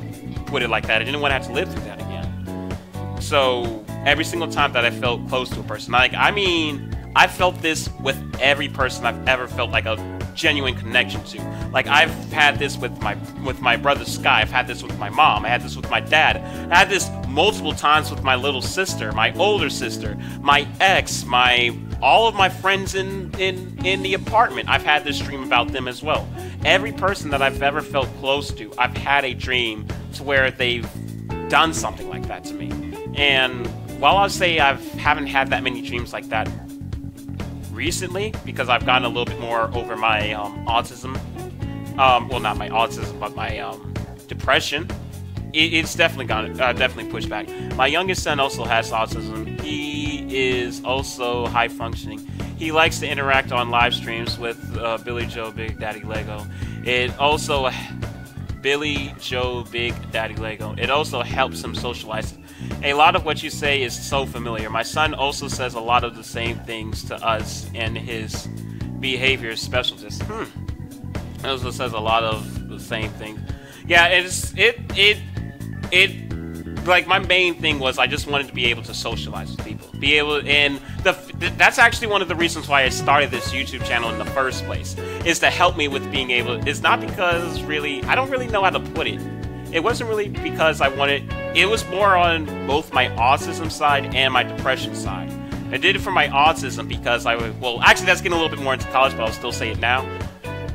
put it like that, I didn't want to have to live through that again. So, every single time that I felt close to a person, like, I mean, I felt this with every person I've ever felt like a genuine connection to. Like, I've had this with my brother Sky, I've had this with my mom, I had this with my dad, I had this multiple times with my little sister, my older sister, my ex, all of my friends in the apartment. I've had this dream about them as well. Every person that I've ever felt close to, I've had a dream to where they've done something like that to me. And while I'll say I haven't had that many dreams like that recently, because I've gotten a little bit more over my autism, well, not my autism, but my depression, it's definitely gone, definitely pushed back. My youngest son also has autism. He is also high functioning. He likes to interact on live streams with Billy Joe Big Daddy Lego. It also Billy Joe Big Daddy Lego. It also helps him socialize. A lot of what you say is so familiar. My son also says a lot of the same things to us, and his behavior is special. Just also says a lot of the same things. Yeah, it like, my main thing was I just wanted to be able to socialize with people, be able, and that's actually one of the reasons why I started this YouTube channel in the first place, is to help me with being able. It's not because really, I don't really know how to put it. It wasn't really because I wanted, it was more on both my autism side and my depression side. I did it for my autism because well, actually that's getting a little bit more into college, but I'll still say it now.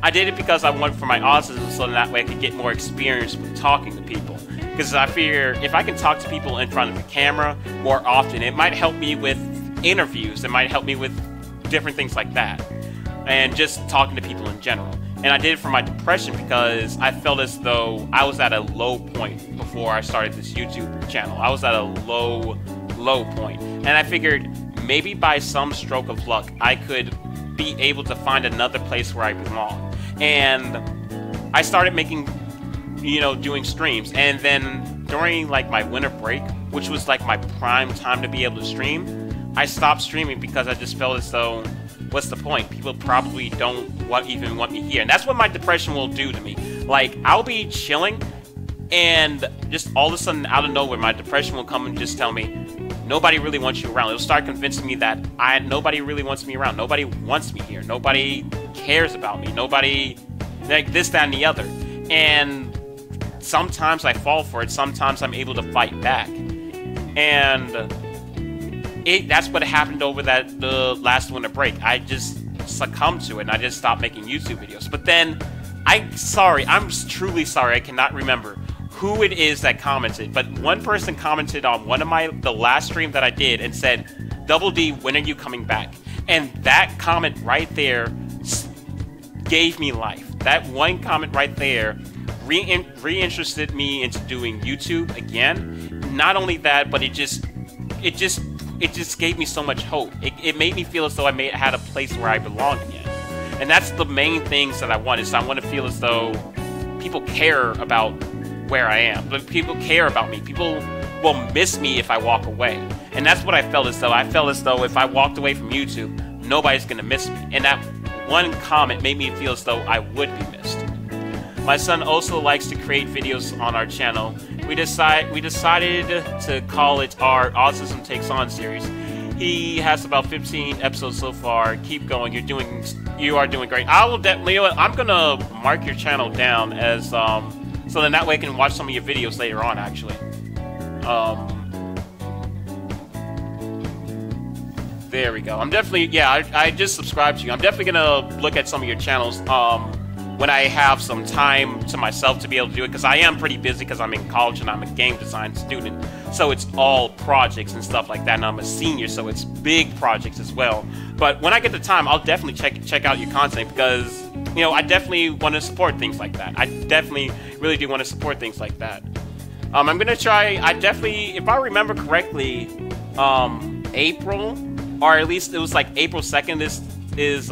I did it because I wanted for my autism, so that way I could get more experience with talking to people. Because I figure if I can talk to people in front of the camera more often, it might help me with interviews, it might help me with different things like that. And just talking to people in general. And I did it for my depression because I felt as though I was at a low point before I started this YouTube channel. I was at a low point. And I figured maybe by some stroke of luck, I could be able to find another place where I belong. And I started making, doing streams. And then during like my winter break, which was like my prime time to be able to stream, I stopped streaming because I just felt as though, what's the point? People probably don't even want me here. And that's what my depression will do to me. Like, I'll be chilling, and just all of a sudden, out of nowhere, my depression will come and just tell me, nobody really wants you around. It'll start convincing me that nobody really wants me around. Nobody wants me here. Nobody cares about me. Nobody, like, this, that, and the other. And sometimes I fall for it. Sometimes I'm able to fight back. And that's what happened over the last winter break. I just succumbed to it, and I just stopped making YouTube videos. But then, I'm truly sorry, I cannot remember who it is that commented, but one person commented on one of the last stream that I did and said, "Double D, when are you coming back?" And that comment right there gave me life. That one comment right there reinterested me into doing YouTube again. Not only that, but it just gave me so much hope. It made me feel as though I had a place where I belong again. And that's the main things that I want, is I want to feel as though people care about where I am. People care about me. People will miss me if I walk away. And that's what I felt as though. I felt as though if I walked away from YouTube, nobody's going to miss me. And that one comment made me feel as though I would be missed. My son also likes to create videos on our channel. We decided to call it our Autism Takes On series. He has about 15 episodes so far. Keep going. You are doing great. I will definitely. I'm gonna mark your channel down as so then that way I can watch some of your videos later on. Actually, there we go. I'm definitely I just subscribed to you. I'm definitely gonna look at some of your channels when I have some time to myself to be able to do it, because I am pretty busy because I'm in college and I'm a game design student, so it's all projects and stuff like that, and I'm a senior, so it's big projects as well. But when I get the time, I'll definitely check out your content, because, you know, I definitely want to support things like that. I definitely really do want to support things like that. I'm gonna try, I definitely, if I remember correctly, April, or at least it was like April 2nd, this is,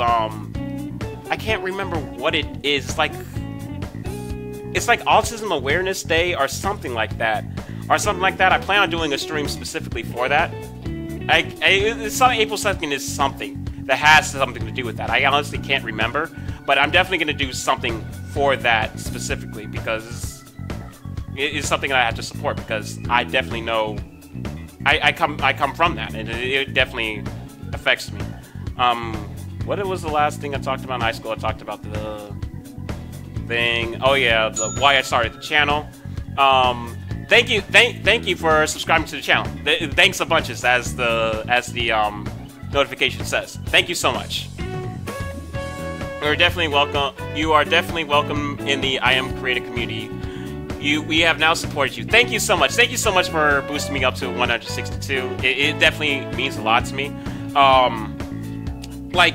I can't remember what it is. It's like Autism Awareness Day or something like that. I plan on doing a stream specifically for that. April 2nd is something that has something to do with that. I honestly can't remember, but I'm definitely going to do something for that specifically, because it's something that I have to support, because I definitely know I come from that, and it definitely affects me. What was the last thing I talked about in high school? I talked about the thing. Oh yeah, why I started the channel. Thank you for subscribing to the channel. Thanks a bunch, as the notification says. Thank you so much. You're definitely welcome. You are definitely welcome in the I Am Creator community. We have now supported you. Thank you so much. Thank you so much for boosting me up to 162. It definitely means a lot to me. Like,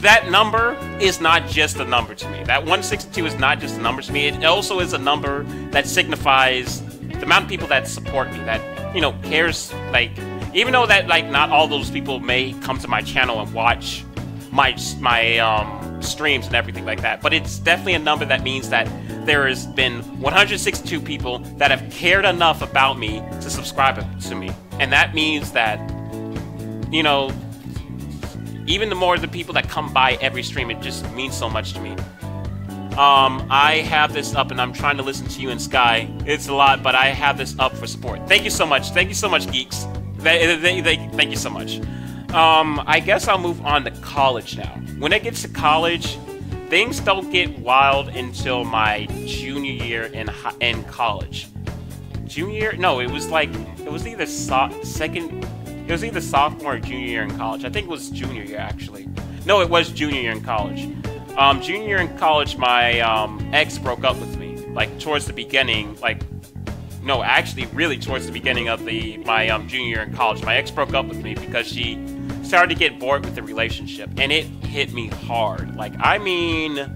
that number is not just a number to me. That 162 is not just a number to me. It also is a number that signifies the amount of people that support me, that, you know, cares. Like, even though that, like, not all those people may come to my channel and watch my streams and everything like that, but it's definitely a number that means that there has been 162 people that have cared enough about me to subscribe to me. And that means that, you know, even the more the people that come by every stream, it just means so much to me. I have this up, and I'm trying to listen to you in Sky. It's a lot, but I have this up for support. Thank you so much. Thank you so much, geeks. Thank you so much. I guess I'll move on to college now. When it gets to college, things don't get wild until my junior year in college. Junior year? No, it was either sophomore or junior year in college. I think it was junior year, actually. No, it was junior year in college. Junior year in college, my ex broke up with me. Like, towards the beginning, no, actually, really towards the beginning of my junior year in college, my ex broke up with me because she started to get bored with the relationship, and it hit me hard. Like, I mean,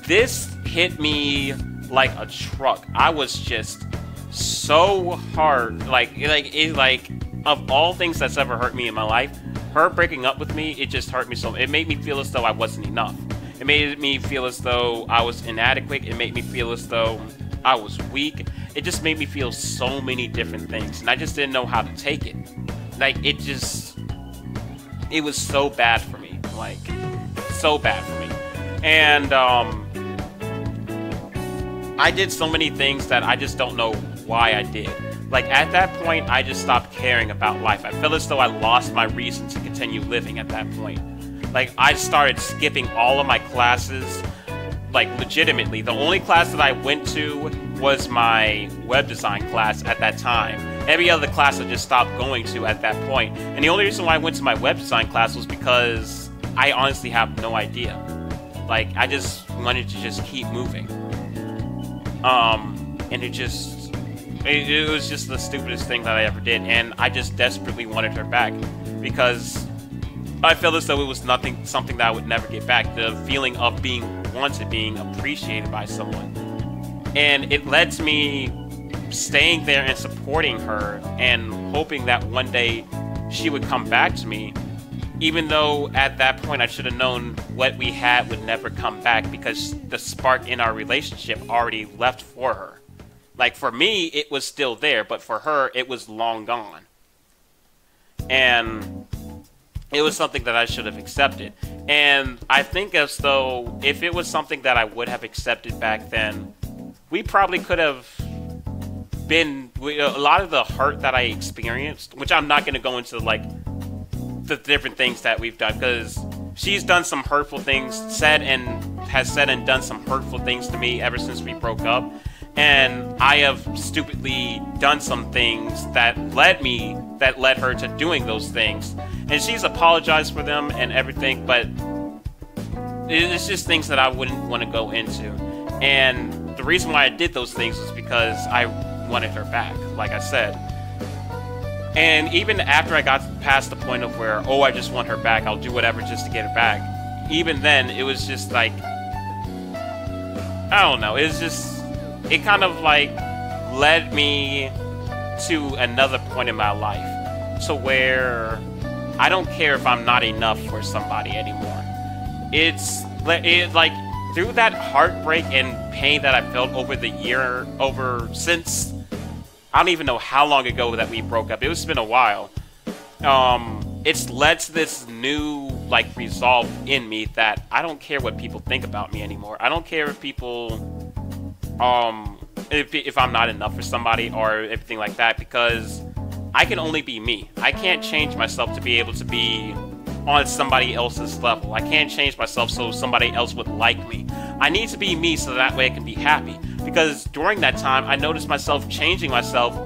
this hit me like a truck. I was just so hard. Of all things that's ever hurt me in my life, her breaking up with me, it just hurt me so. It made me feel as though I wasn't enough. It made me feel as though I was inadequate. It made me feel as though I was weak. It just made me feel so many different things, and I just didn't know how to take it. Like, it was so bad for me. Like, so bad for me. And I did so many things that I just don't know why I did. Like, at that point, I just stopped caring about life. I feel as though I lost my reason to continue living at that point. Like, I started skipping all of my classes, like, legitimately. The only class that I went to was my web design class at that time. Every other class I just stopped going to at that point. And the only reason why I went to my web design class was because I honestly have no idea. Like, I just wanted to just keep moving. And it was just the stupidest thing that I ever did, and I just desperately wanted her back, because I felt as though it was something that I would never get back, the feeling of being wanted, being appreciated by someone. And it led to me staying there and supporting her and hoping that one day she would come back to me, even though at that point I should have known what we had would never come back, because the spark in our relationship already left for her. Like, for me, it was still there, but for her, it was long gone. And it was something that I should have accepted. And I think as though if it was something that I would have accepted back then, we probably could have been, a lot of the hurt that I experienced, which I'm not going to go into, like, the different things that we've done, because she's done some hurtful things, has said and done some hurtful things to me ever since we broke up. And I have stupidly done some things that led her to doing those things. And she's apologized for them and everything, but it's just things that I wouldn't want to go into. And the reason why I did those things was because I wanted her back, like I said. And even after I got past the point of where, oh, I just want her back, I'll do whatever just to get her back. Even then, it was just like, I don't know, it kind of like led me to another point in my life, to where I don't care if I'm not enough for somebody anymore. It's like through that heartbreak and pain that I felt since I don't even know how long ago that we broke up. It's been a while. It's led to this new like resolve in me that I don't care what people think about me anymore. I don't care if people if I'm not enough for somebody or everything like that, because I can only be me. I can't change myself to be able to be on somebody else's level. I can't change myself so somebody else would like me. I need to be me so that way I can be happy. Because during that time, I noticed myself changing myself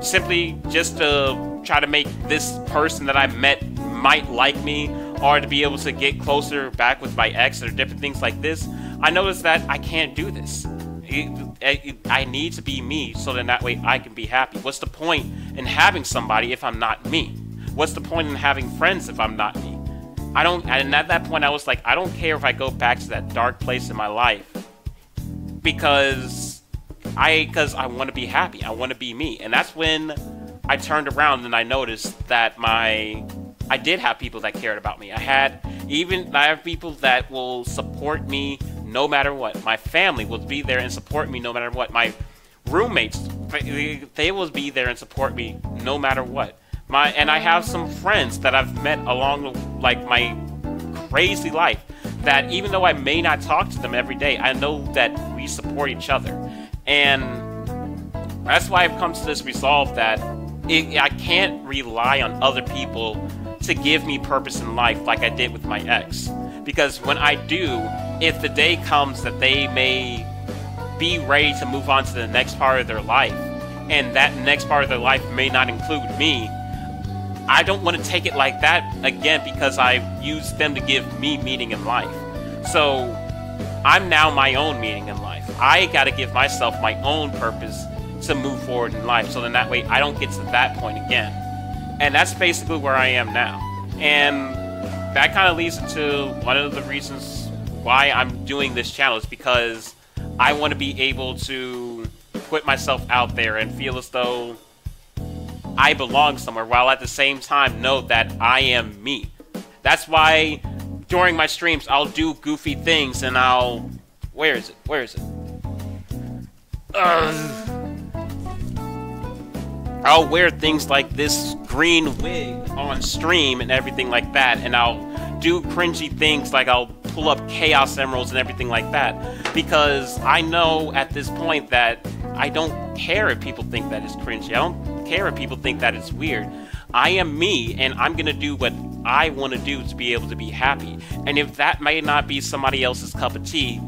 simply just to try to make this person that I met might like me, or to be able to get closer back with my ex, or different things like this. I noticed that I can't do this. I need to be me so that way I can be happy. What's the point in having somebody if I'm not me? What's the point in having friends if I'm not me? And at that point I was like, I don't care if I go back to that dark place in my life, because I want to be happy. I want to be me. And that's when I turned around and I noticed that I did have people that cared about me. I have people that will support me no matter what. My family will be there and support me no matter what. My roommates, they will be there and support me no matter what. And I have some friends that I've met along like my crazy life, that even though I may not talk to them every day, I know that we support each other. And that's why I've come to this resolve that I can't rely on other people to give me purpose in life like I did with my ex. Because when I do, if the day comes that they may be ready to move on to the next part of their life, and that next part of their life may not include me, I don't want to take it like that again, because I used them to give me meaning in life. So I'm now my own meaning in life. I got to give myself my own purpose to move forward in life, so then that way I don't get to that point again. And that's basically where I am now. And that kind of leads to one of the reasons why I'm doing this channel, is because I want to be able to put myself out there and feel as though I belong somewhere, while at the same time know that I am me. That's why during my streams I'll do goofy things, and I'll... Where is it? I'll wear things like this green wig on stream and everything like that, and I'll do cringy things like I'll pull up Chaos Emeralds and everything like that, because I know at this point that I don't care if people think that it's cringy. I don't care if people think that it's weird. I am me, and I'm gonna do what I want to do to be able to be happy. And if that may not be somebody else's cup of tea,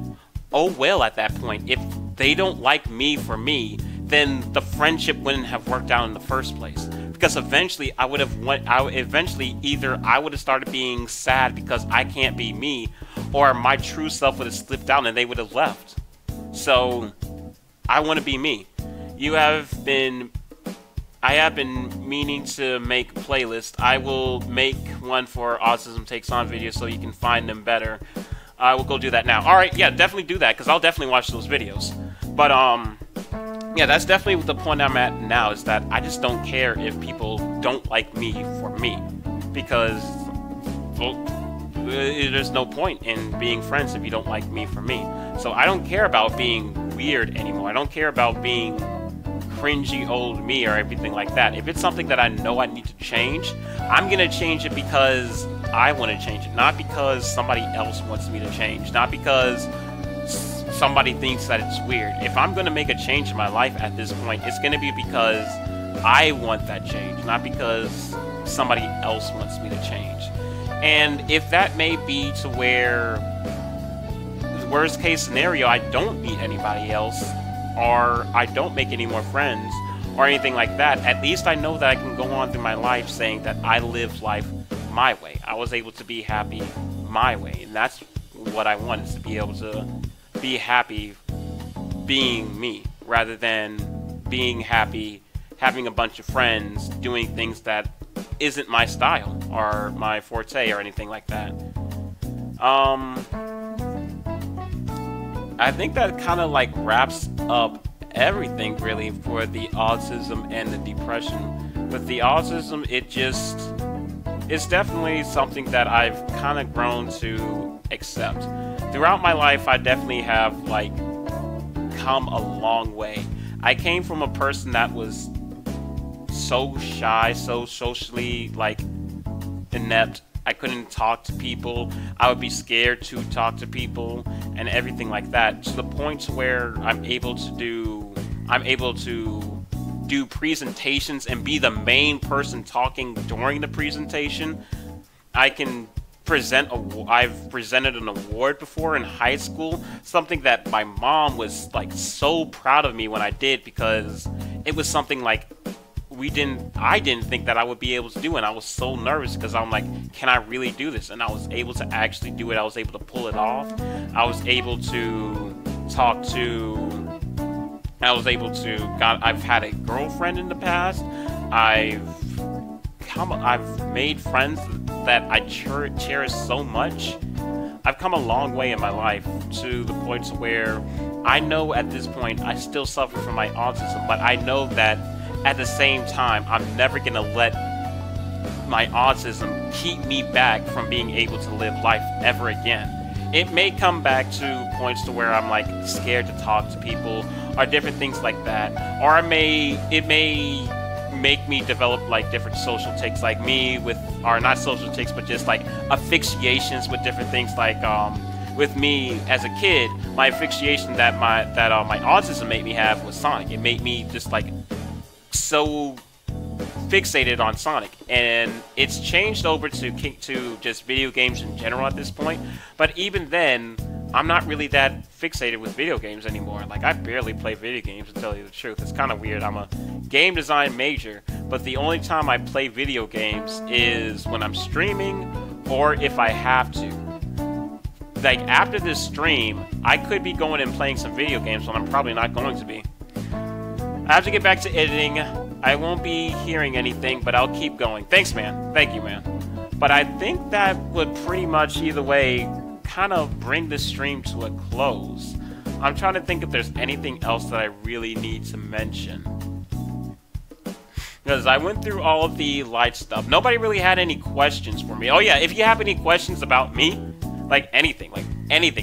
oh well at that point. If they don't like me for me, then the friendship wouldn't have worked out in the first place. Because eventually I would have either I would have started being sad because I can't be me, or my true self would have slipped out and they would have left. So I want to be me. I have been meaning to make a playlist. I will make one for Autism Takes On videos so you can find them better. I will go do that now. Alright, yeah, definitely do that, because I'll definitely watch those videos. But, yeah, that's definitely the point I'm at now, is that I just don't care if people don't like me for me. Because, well, there's no point in being friends if you don't like me for me. So I don't care about being weird anymore. I don't care about being cringy old me or everything like that. If it's something that I know I need to change, I'm gonna change it because I want to change it, not because somebody else wants me to change, not because somebody thinks that it's weird. If I'm gonna make a change in my life at this point, it's gonna be because I want that change, not because somebody else wants me to change. And if that may be to where, worst case scenario, I don't meet anybody else, or I don't make any more friends, or anything like that, at least I know that I can go on through my life saying that I live life my way. I was able to be happy my way, and that's what I want, is to be able to be happy being me, rather than being happy having a bunch of friends doing things that isn't my style or my forte or anything like that. I think that kind of like wraps up everything really for the autism and the depression. With the autism, it's definitely something that I've kind of grown to accept. Throughout my life, I definitely have like come a long way. I came from a person that was so shy, so socially like inept. I couldn't talk to people. I would be scared to talk to people and everything like that, to the point to where I'm able to do presentations and be the main person talking during the presentation. I've presented an award before in high school, something that my mom was like so proud of me when I did, because it was something like I didn't think that I would be able to do, and I was so nervous because I'm like, can I really do this? And I was able to actually do it. I was able to pull it off. I was able to I've had a girlfriend in the past. I've made friends that I cherish so much. I've come a long way in my life, to the point to where I know at this point I still suffer from my autism, but I know that at the same time, I'm never going to let my autism keep me back from being able to live life ever again. It may come back to points to where I'm like scared to talk to people or different things like that. Or it may make me develop like different social tics, like me with, or not social tics, but just like asphyxiations with different things. Like with me as a kid, my asphyxiation that my autism made me have was Sonic. It made me just like so fixated on Sonic, and it's changed over to just video games in general at this point. But even then, I'm not really that fixated with video games anymore. Like, I barely play video games, to tell you the truth. It's kind of weird. I'm a game design major, but the only time I play video games is when I'm streaming or if I have to. Like, after this stream, I could be going and playing some video games, but I'm probably not going to be. I have to get back to editing. I won't be hearing anything, but I'll keep going. Thanks, man. Thank you, man. But I think that would pretty much, either way, kind of bring this stream to a close. I'm trying to think if there's anything else that I really need to mention, because I went through all of the light stuff. Nobody really had any questions for me. Oh yeah, if you have any questions about me, like anything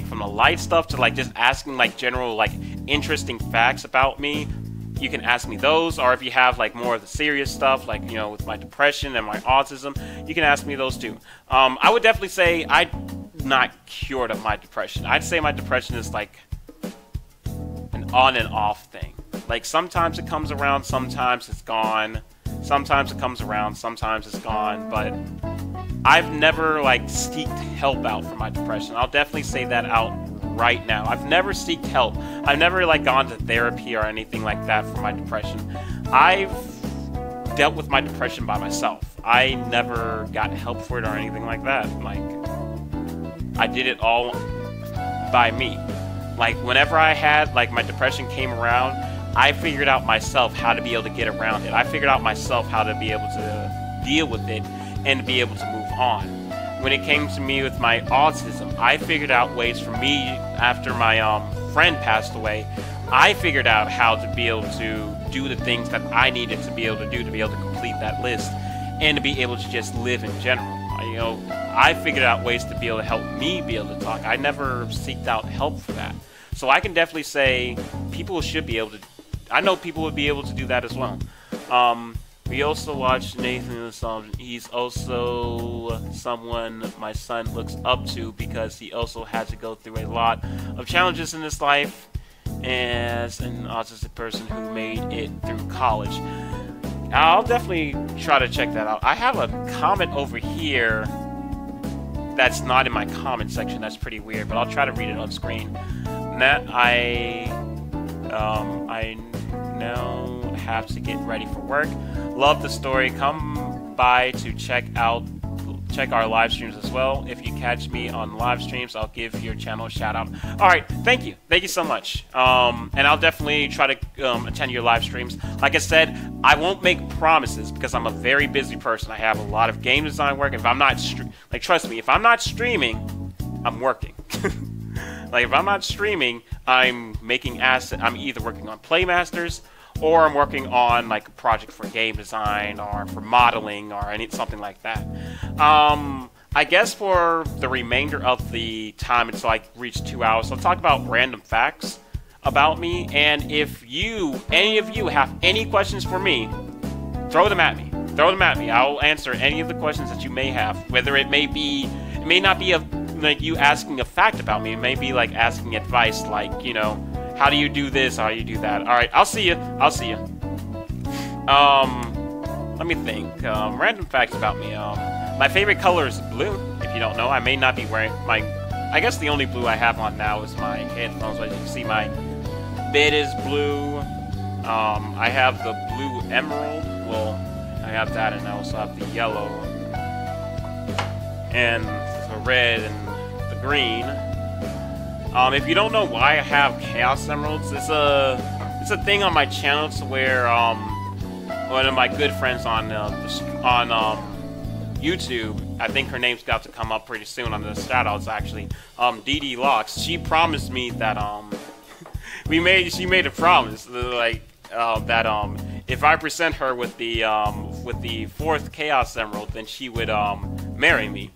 from the light stuff to like just asking like general like interesting facts about me, you can ask me those. Or if you have like more of the serious stuff, like, you know, with my depression and my autism, you can ask me those too. I would definitely say I'm not cured of my depression. I'd say my depression is like an on and off thing. Like, sometimes it comes around, sometimes it's gone. Sometimes it comes around, sometimes it's gone. But I've never like seeked help out for my depression. I'll definitely say that out right now. I've never seeked help. I've never like gone to therapy or anything like that for my depression. I've dealt with my depression by myself. I never got help for it or anything like that. Like, I did it all by me. Like, whenever I had like my depression came around, I figured out myself how to be able to get around it. I figured out myself how to be able to deal with it and to be able to move on. When it came to me with my autism, I figured out ways for me, after my friend passed away, I figured out how to be able to do the things that I needed to be able to do to be able to complete that list, and to be able to just live in general. You know, I figured out ways to be able to help me be able to talk. I never seeked out help for that. So I can definitely say people should be able to, I know people would be able to do that as well. We also watched Nathan. He's also someone my son looks up to, because he also had to go through a lot of challenges in his life as an autistic person who made it through college. I'll definitely try to check that out. I have a comment over here that's not in my comment section. That's pretty weird, but I'll try to read it on screen. That I now have to get ready for work. Love the story. Come by to check out check our live streams as well. If you catch me on live streams, I'll give your channel a shout out. All right, thank you so much. And I'll definitely try to attend your live streams. Like I said, I won't make promises because I'm a very busy person. I have a lot of game design work. If I'm not trust me, if I'm not streaming, I'm working. Like if I'm not streaming, I'm making assets. I'm either working on Playmasters, or I'm working on like a project for game design or for modeling or something like that. I guess for the remainder of the time until I reach 2 hours, I'll talk about random facts about me. And if any of you have any questions for me, throw them at me. Throw them at me. I'll answer any of the questions that you may have. Whether it may not be like you asking a fact about me. It may be like asking advice, like, you know, how do you do this? How do you do that? All right, I'll see you. Let me think. Random facts about me. My favorite color is blue. If you don't know, I may not be wearing I guess the only blue I have on now is my headphones. As you can see, my bed is blue. I have the blue emerald. Well, I have that, and I also have the yellow and the red and the green. If you don't know why I have Chaos Emeralds, it's a thing on my channel to where one of my good friends on YouTube, I think her name's got to come up pretty soon on the shoutouts actually. DD Locks, she promised me that she made a promise like that if I present her with the 4th Chaos Emerald, then she would marry me.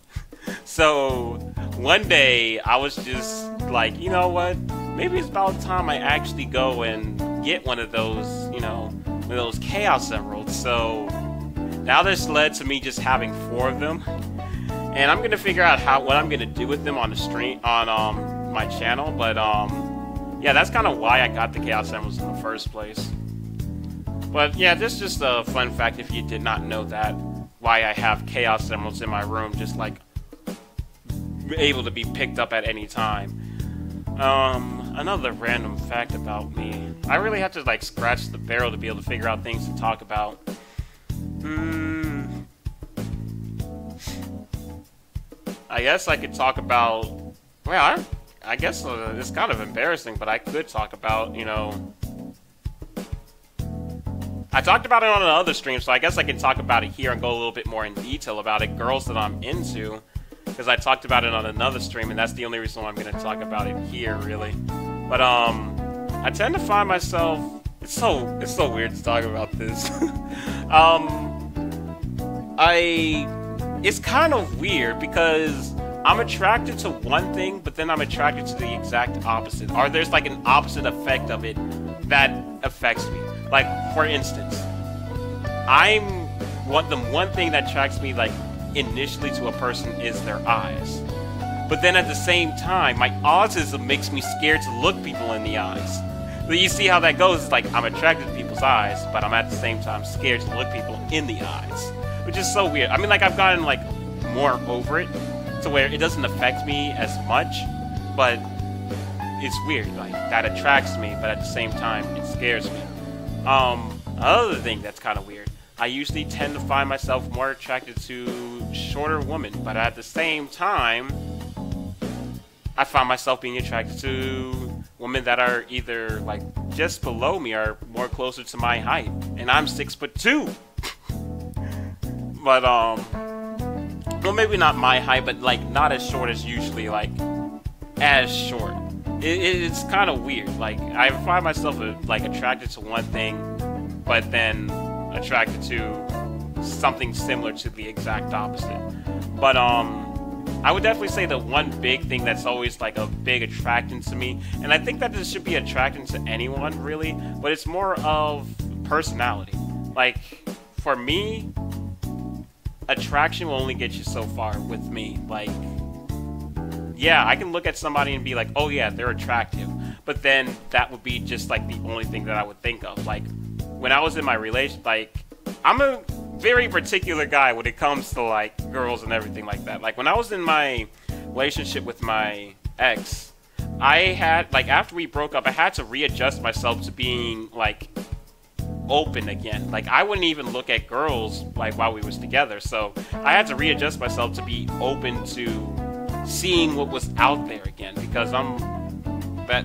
So one day I was just like, you know what? Maybe it's about time I actually go and get one of those, you know, one of those Chaos Emeralds. So now this led to me just having 4 of them, and I'm gonna figure out what I'm gonna do with them on the stream on my channel. But yeah, that's kind of why I got the Chaos Emeralds in the first place. But yeah, this is just a fun fact if you did not know that, why I have Chaos Emeralds in my room, just like able to be picked up at any time. Another random fact about me. I really have to like scratch the barrel to be able to figure out things to talk about. I guess I could talk about, well, I guess it's kind of embarrassing, but I could talk about, you know, I talked about it on another stream, so I guess I can talk about it here and go a little bit more in detail about it. Girls that I'm into, because I talked about it on another stream, and that's the only reason why I'm going to talk about it here, really. But I tend to find myself, it's so weird to talk about this. It's kind of weird because I'm attracted to one thing, but then I'm attracted to the exact opposite. Or there's like an opposite effect of it that affects me. Like, for instance, the one thing that attracts me, like, initially to a person is their eyes. But then at the same time, my autism makes me scared to look people in the eyes. But you see how that goes? It's like I'm attracted to people's eyes, but I'm at the same time scared to look people in the eyes. Which is so weird. I mean, like, I've gotten, like, more over it to where it doesn't affect me as much, but it's weird. Like, that attracts me, but at the same time, it scares me. Another thing that's kind of weird. I usually tend to find myself more attracted to shorter women, but at the same time, I find myself being attracted to women that are either like just below me or more closer to my height, and I'm 6'2". But well, maybe not my height, but like not as short as usually, like as short. It's kind of weird. Like I find myself like attracted to one thing, but then attracted to something similar to the exact opposite. But I would definitely say the one big thing that's always like a big attraction to me, and I think that this should be attracting to anyone really, but it's more of personality. Like for me, attraction will only get you so far with me. Like, yeah, I can look at somebody and be like, oh yeah, they're attractive, but then that would be just like the only thing that I would think of. Like when I was in my relation, like I'm a very particular guy when it comes to like girls and everything like that. Like when I was in my relationship with my ex, I had like after we broke up, I had to readjust myself to being like open again. Like, I wouldn't even look at girls like while we was together, so I had to readjust myself to be open to seeing what was out there again, because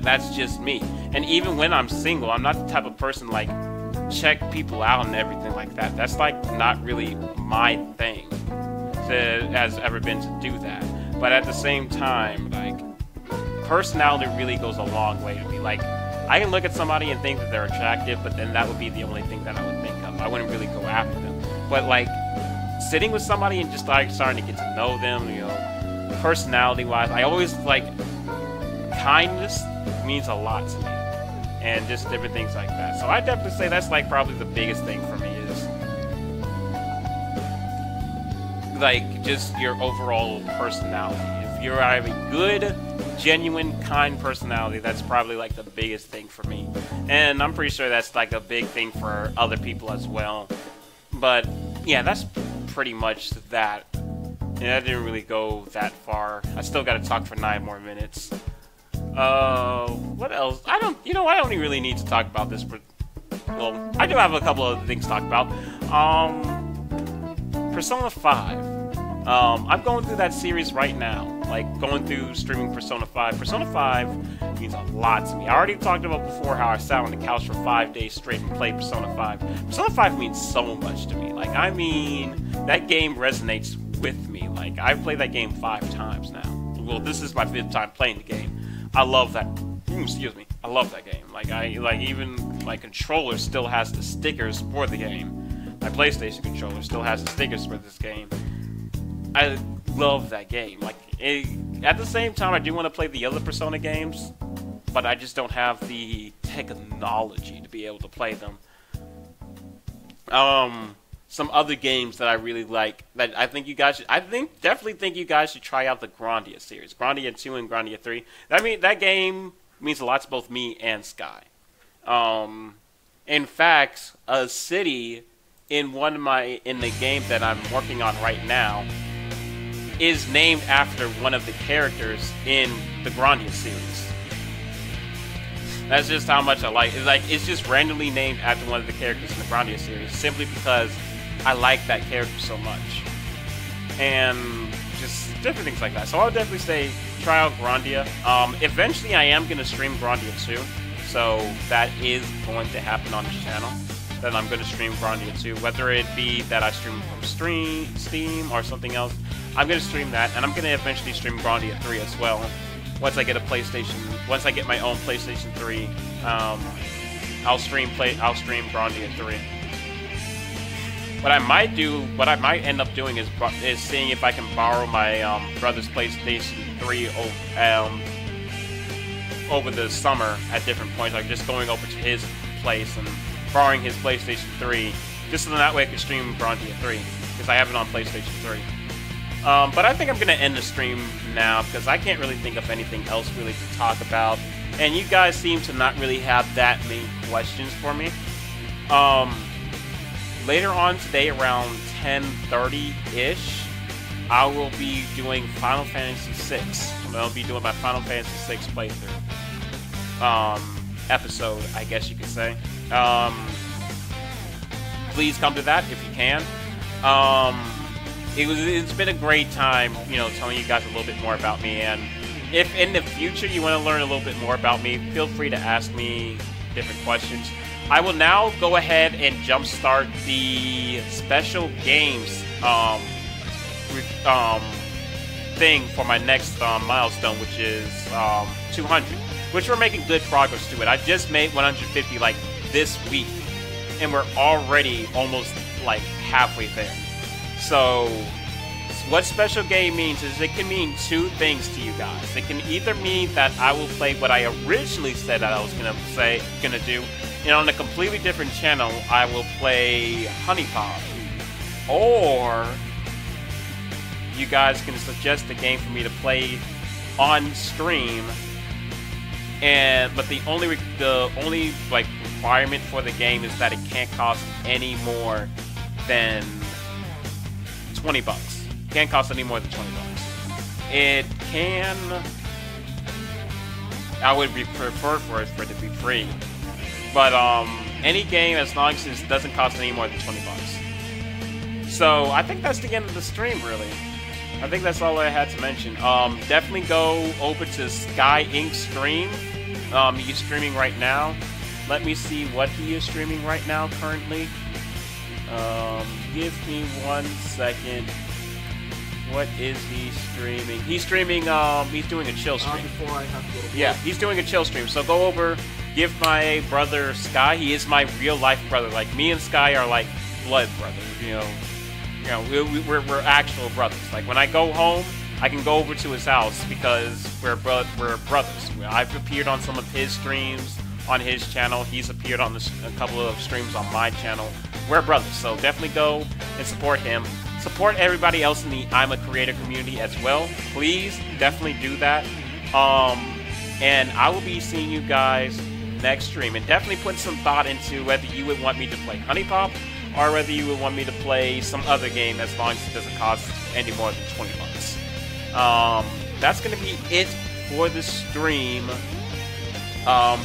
that's just me. And even when I'm single, I'm not the type of person like check people out and everything like that. That's like not really my thing. Has ever been to do that. But at the same time, like, personality really goes a long way to me. Like, I can look at somebody and think that they're attractive, but then that would be the only thing that I would think of. I wouldn't really go after them. But like, sitting with somebody and just like starting to get to know them, you know, personality-wise, I always like, kindness means a lot to me, and just different things like that. So I definitely say that's like probably the biggest thing for me is like just your overall personality. If you have a good, genuine, kind personality, that's probably like the biggest thing for me. And I'm pretty sure that's like a big thing for other people as well. But yeah, that's pretty much that. And I didn't really go that far. I still got to talk for 9 more minutes. What else? I don't really need to talk about this. Well, I do have a couple of things to talk about. Persona 5. I'm going through that series right now. Like, going through streaming Persona 5. Persona 5 means a lot to me. I already talked about before how I sat on the couch for 5 days straight and played Persona 5. Persona 5 means so much to me. Like, I mean, that game resonates with me. Like, I've played that game 5 times now. Well, this is my 5th time playing the game. I love that. Excuse me. I love that game. Like, even my controller still has the stickers for the game. My PlayStation controller still has the stickers for this game. I love that game. Like, at the same time, I do want to play the other Persona games, but I just don't have the technology to be able to play them. Some other games that I really like that I think you guys should, definitely think you guys should try out the Grandia series, Grandia 2 and Grandia 3. That game means a lot to both me and Sky. In fact, a city in the game that I'm working on right now is named after one of the characters in the Grandia series. That's just how much I like it. Like, it's just randomly named after one of the characters in the Grandia series, simply because I like that character so much. And just different things like that. So I would definitely say try out Grandia. Eventually I am going to stream Grandia 2. So that is going to happen on this channel. That I'm going to stream Grandia 2. Whether it be that I stream from Steam or something else, I'm going to stream that. And I'm going to eventually stream Grandia 3 as well. Once I get my own PlayStation 3, I'll stream Grandia 3. What I might end up doing is seeing if I can borrow my brother's PlayStation 3 over the summer at different points, like just going over to his place and borrowing his PlayStation 3, just so that way I can stream Grandia 3, because I have it on PlayStation 3. But I think I'm going to end the stream now, because I can't really think of anything else really to talk about, and you guys seem to not really have that many questions for me. Later on today, around 10:30-ish, I will be doing Final Fantasy VI. I'll be doing my Final Fantasy VI playthrough. Episode, I guess you could say. Please come to that if you can. It's been a great time, telling you guys a little bit more about me, and if in the future you want to learn a little bit more about me, feel free to ask me different questions. I will now go ahead and jumpstart the special games thing for my next milestone, which is 200, which we're making good progress to it. I just made 150 like this week, and we're already almost like halfway there. So what special game means is it can mean 2 things to you guys. It can either mean that I will play what I originally said that I was gonna do, and on a completely different channel I will play Honey Pop, or you guys can suggest a game for me to play on stream, but the only like requirement for the game is that it can't cost any more than $20. Can't cost any more than $20. It can. I would be prefer for it to be free, but any game as long as it doesn't cost any more than 20 bucks. So I think that's the end of the stream, really. I think that's all I had to mention. Definitely go over to Sky Inc. stream. He's streaming right now. Let me see what he is streaming right now currently. Give me 1 second. What is he streaming? He's streaming, he's doing a chill stream. Before I have to go to yeah, he's doing a chill stream. So go over, give my brother Sky. He is my real life brother. Like, me and Sky are like blood brothers, you know, we're actual brothers. Like, when I go home, I can go over to his house because we're brothers. I've appeared on some of his streams on his channel. He's appeared on a couple of streams on my channel. We're brothers, so definitely go and support him. Support everybody else in the I'm a Creator community as well. Please, definitely do that. And I will be seeing you guys next stream. And definitely put some thought into whether you would want me to play Honey Pop or whether you would want me to play some other game as long as it doesn't cost any more than 20 bucks. That's going to be it for the stream.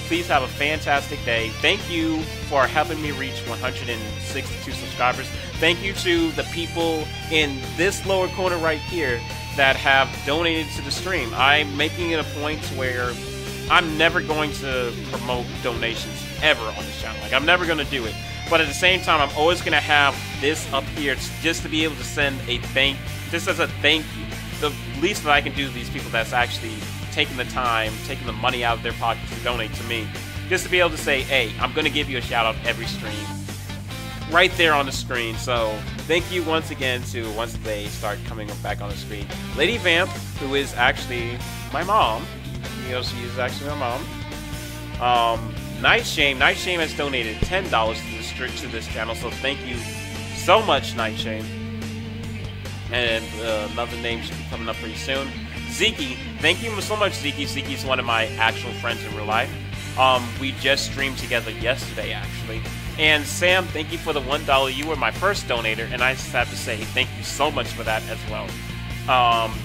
Please have a fantastic day. Thank you for helping me reach 162 subscribers. Thank you to the people in this lower corner right here that have donated to the stream. I'm making it a point where I'm never going to promote donations ever on this channel. Like, I'm never going to do it. But at the same time, I'm always going to have this up here just to be able to send a just as a thank you. The least that I can do to these people that's actually taking the time, taking the money out of their pockets to donate to me, just to be able to say, hey, I'm going to give you a shout out every stream. Right there on the screen. So thank you once again to, once they start coming back on the screen, Lady Vamp, who is actually my mom. You know, she is actually my mom. Night Shame has donated $10 to this channel, so thank you so much, Night Shame. And another name should be coming up pretty soon. Zeke, thank you so much, Zeke. Zeke's one of my actual friends in real life. We just streamed together yesterday, actually. And Sam, thank you for the $1. You were my first donator, and I just have to say thank you so much for that as well.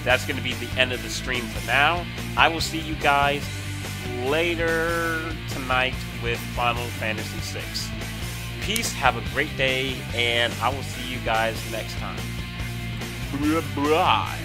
That's going to be the end of the stream for now. I will see you guys later tonight with Final Fantasy VI. Peace, have a great day, and I will see you guys next time. Bye.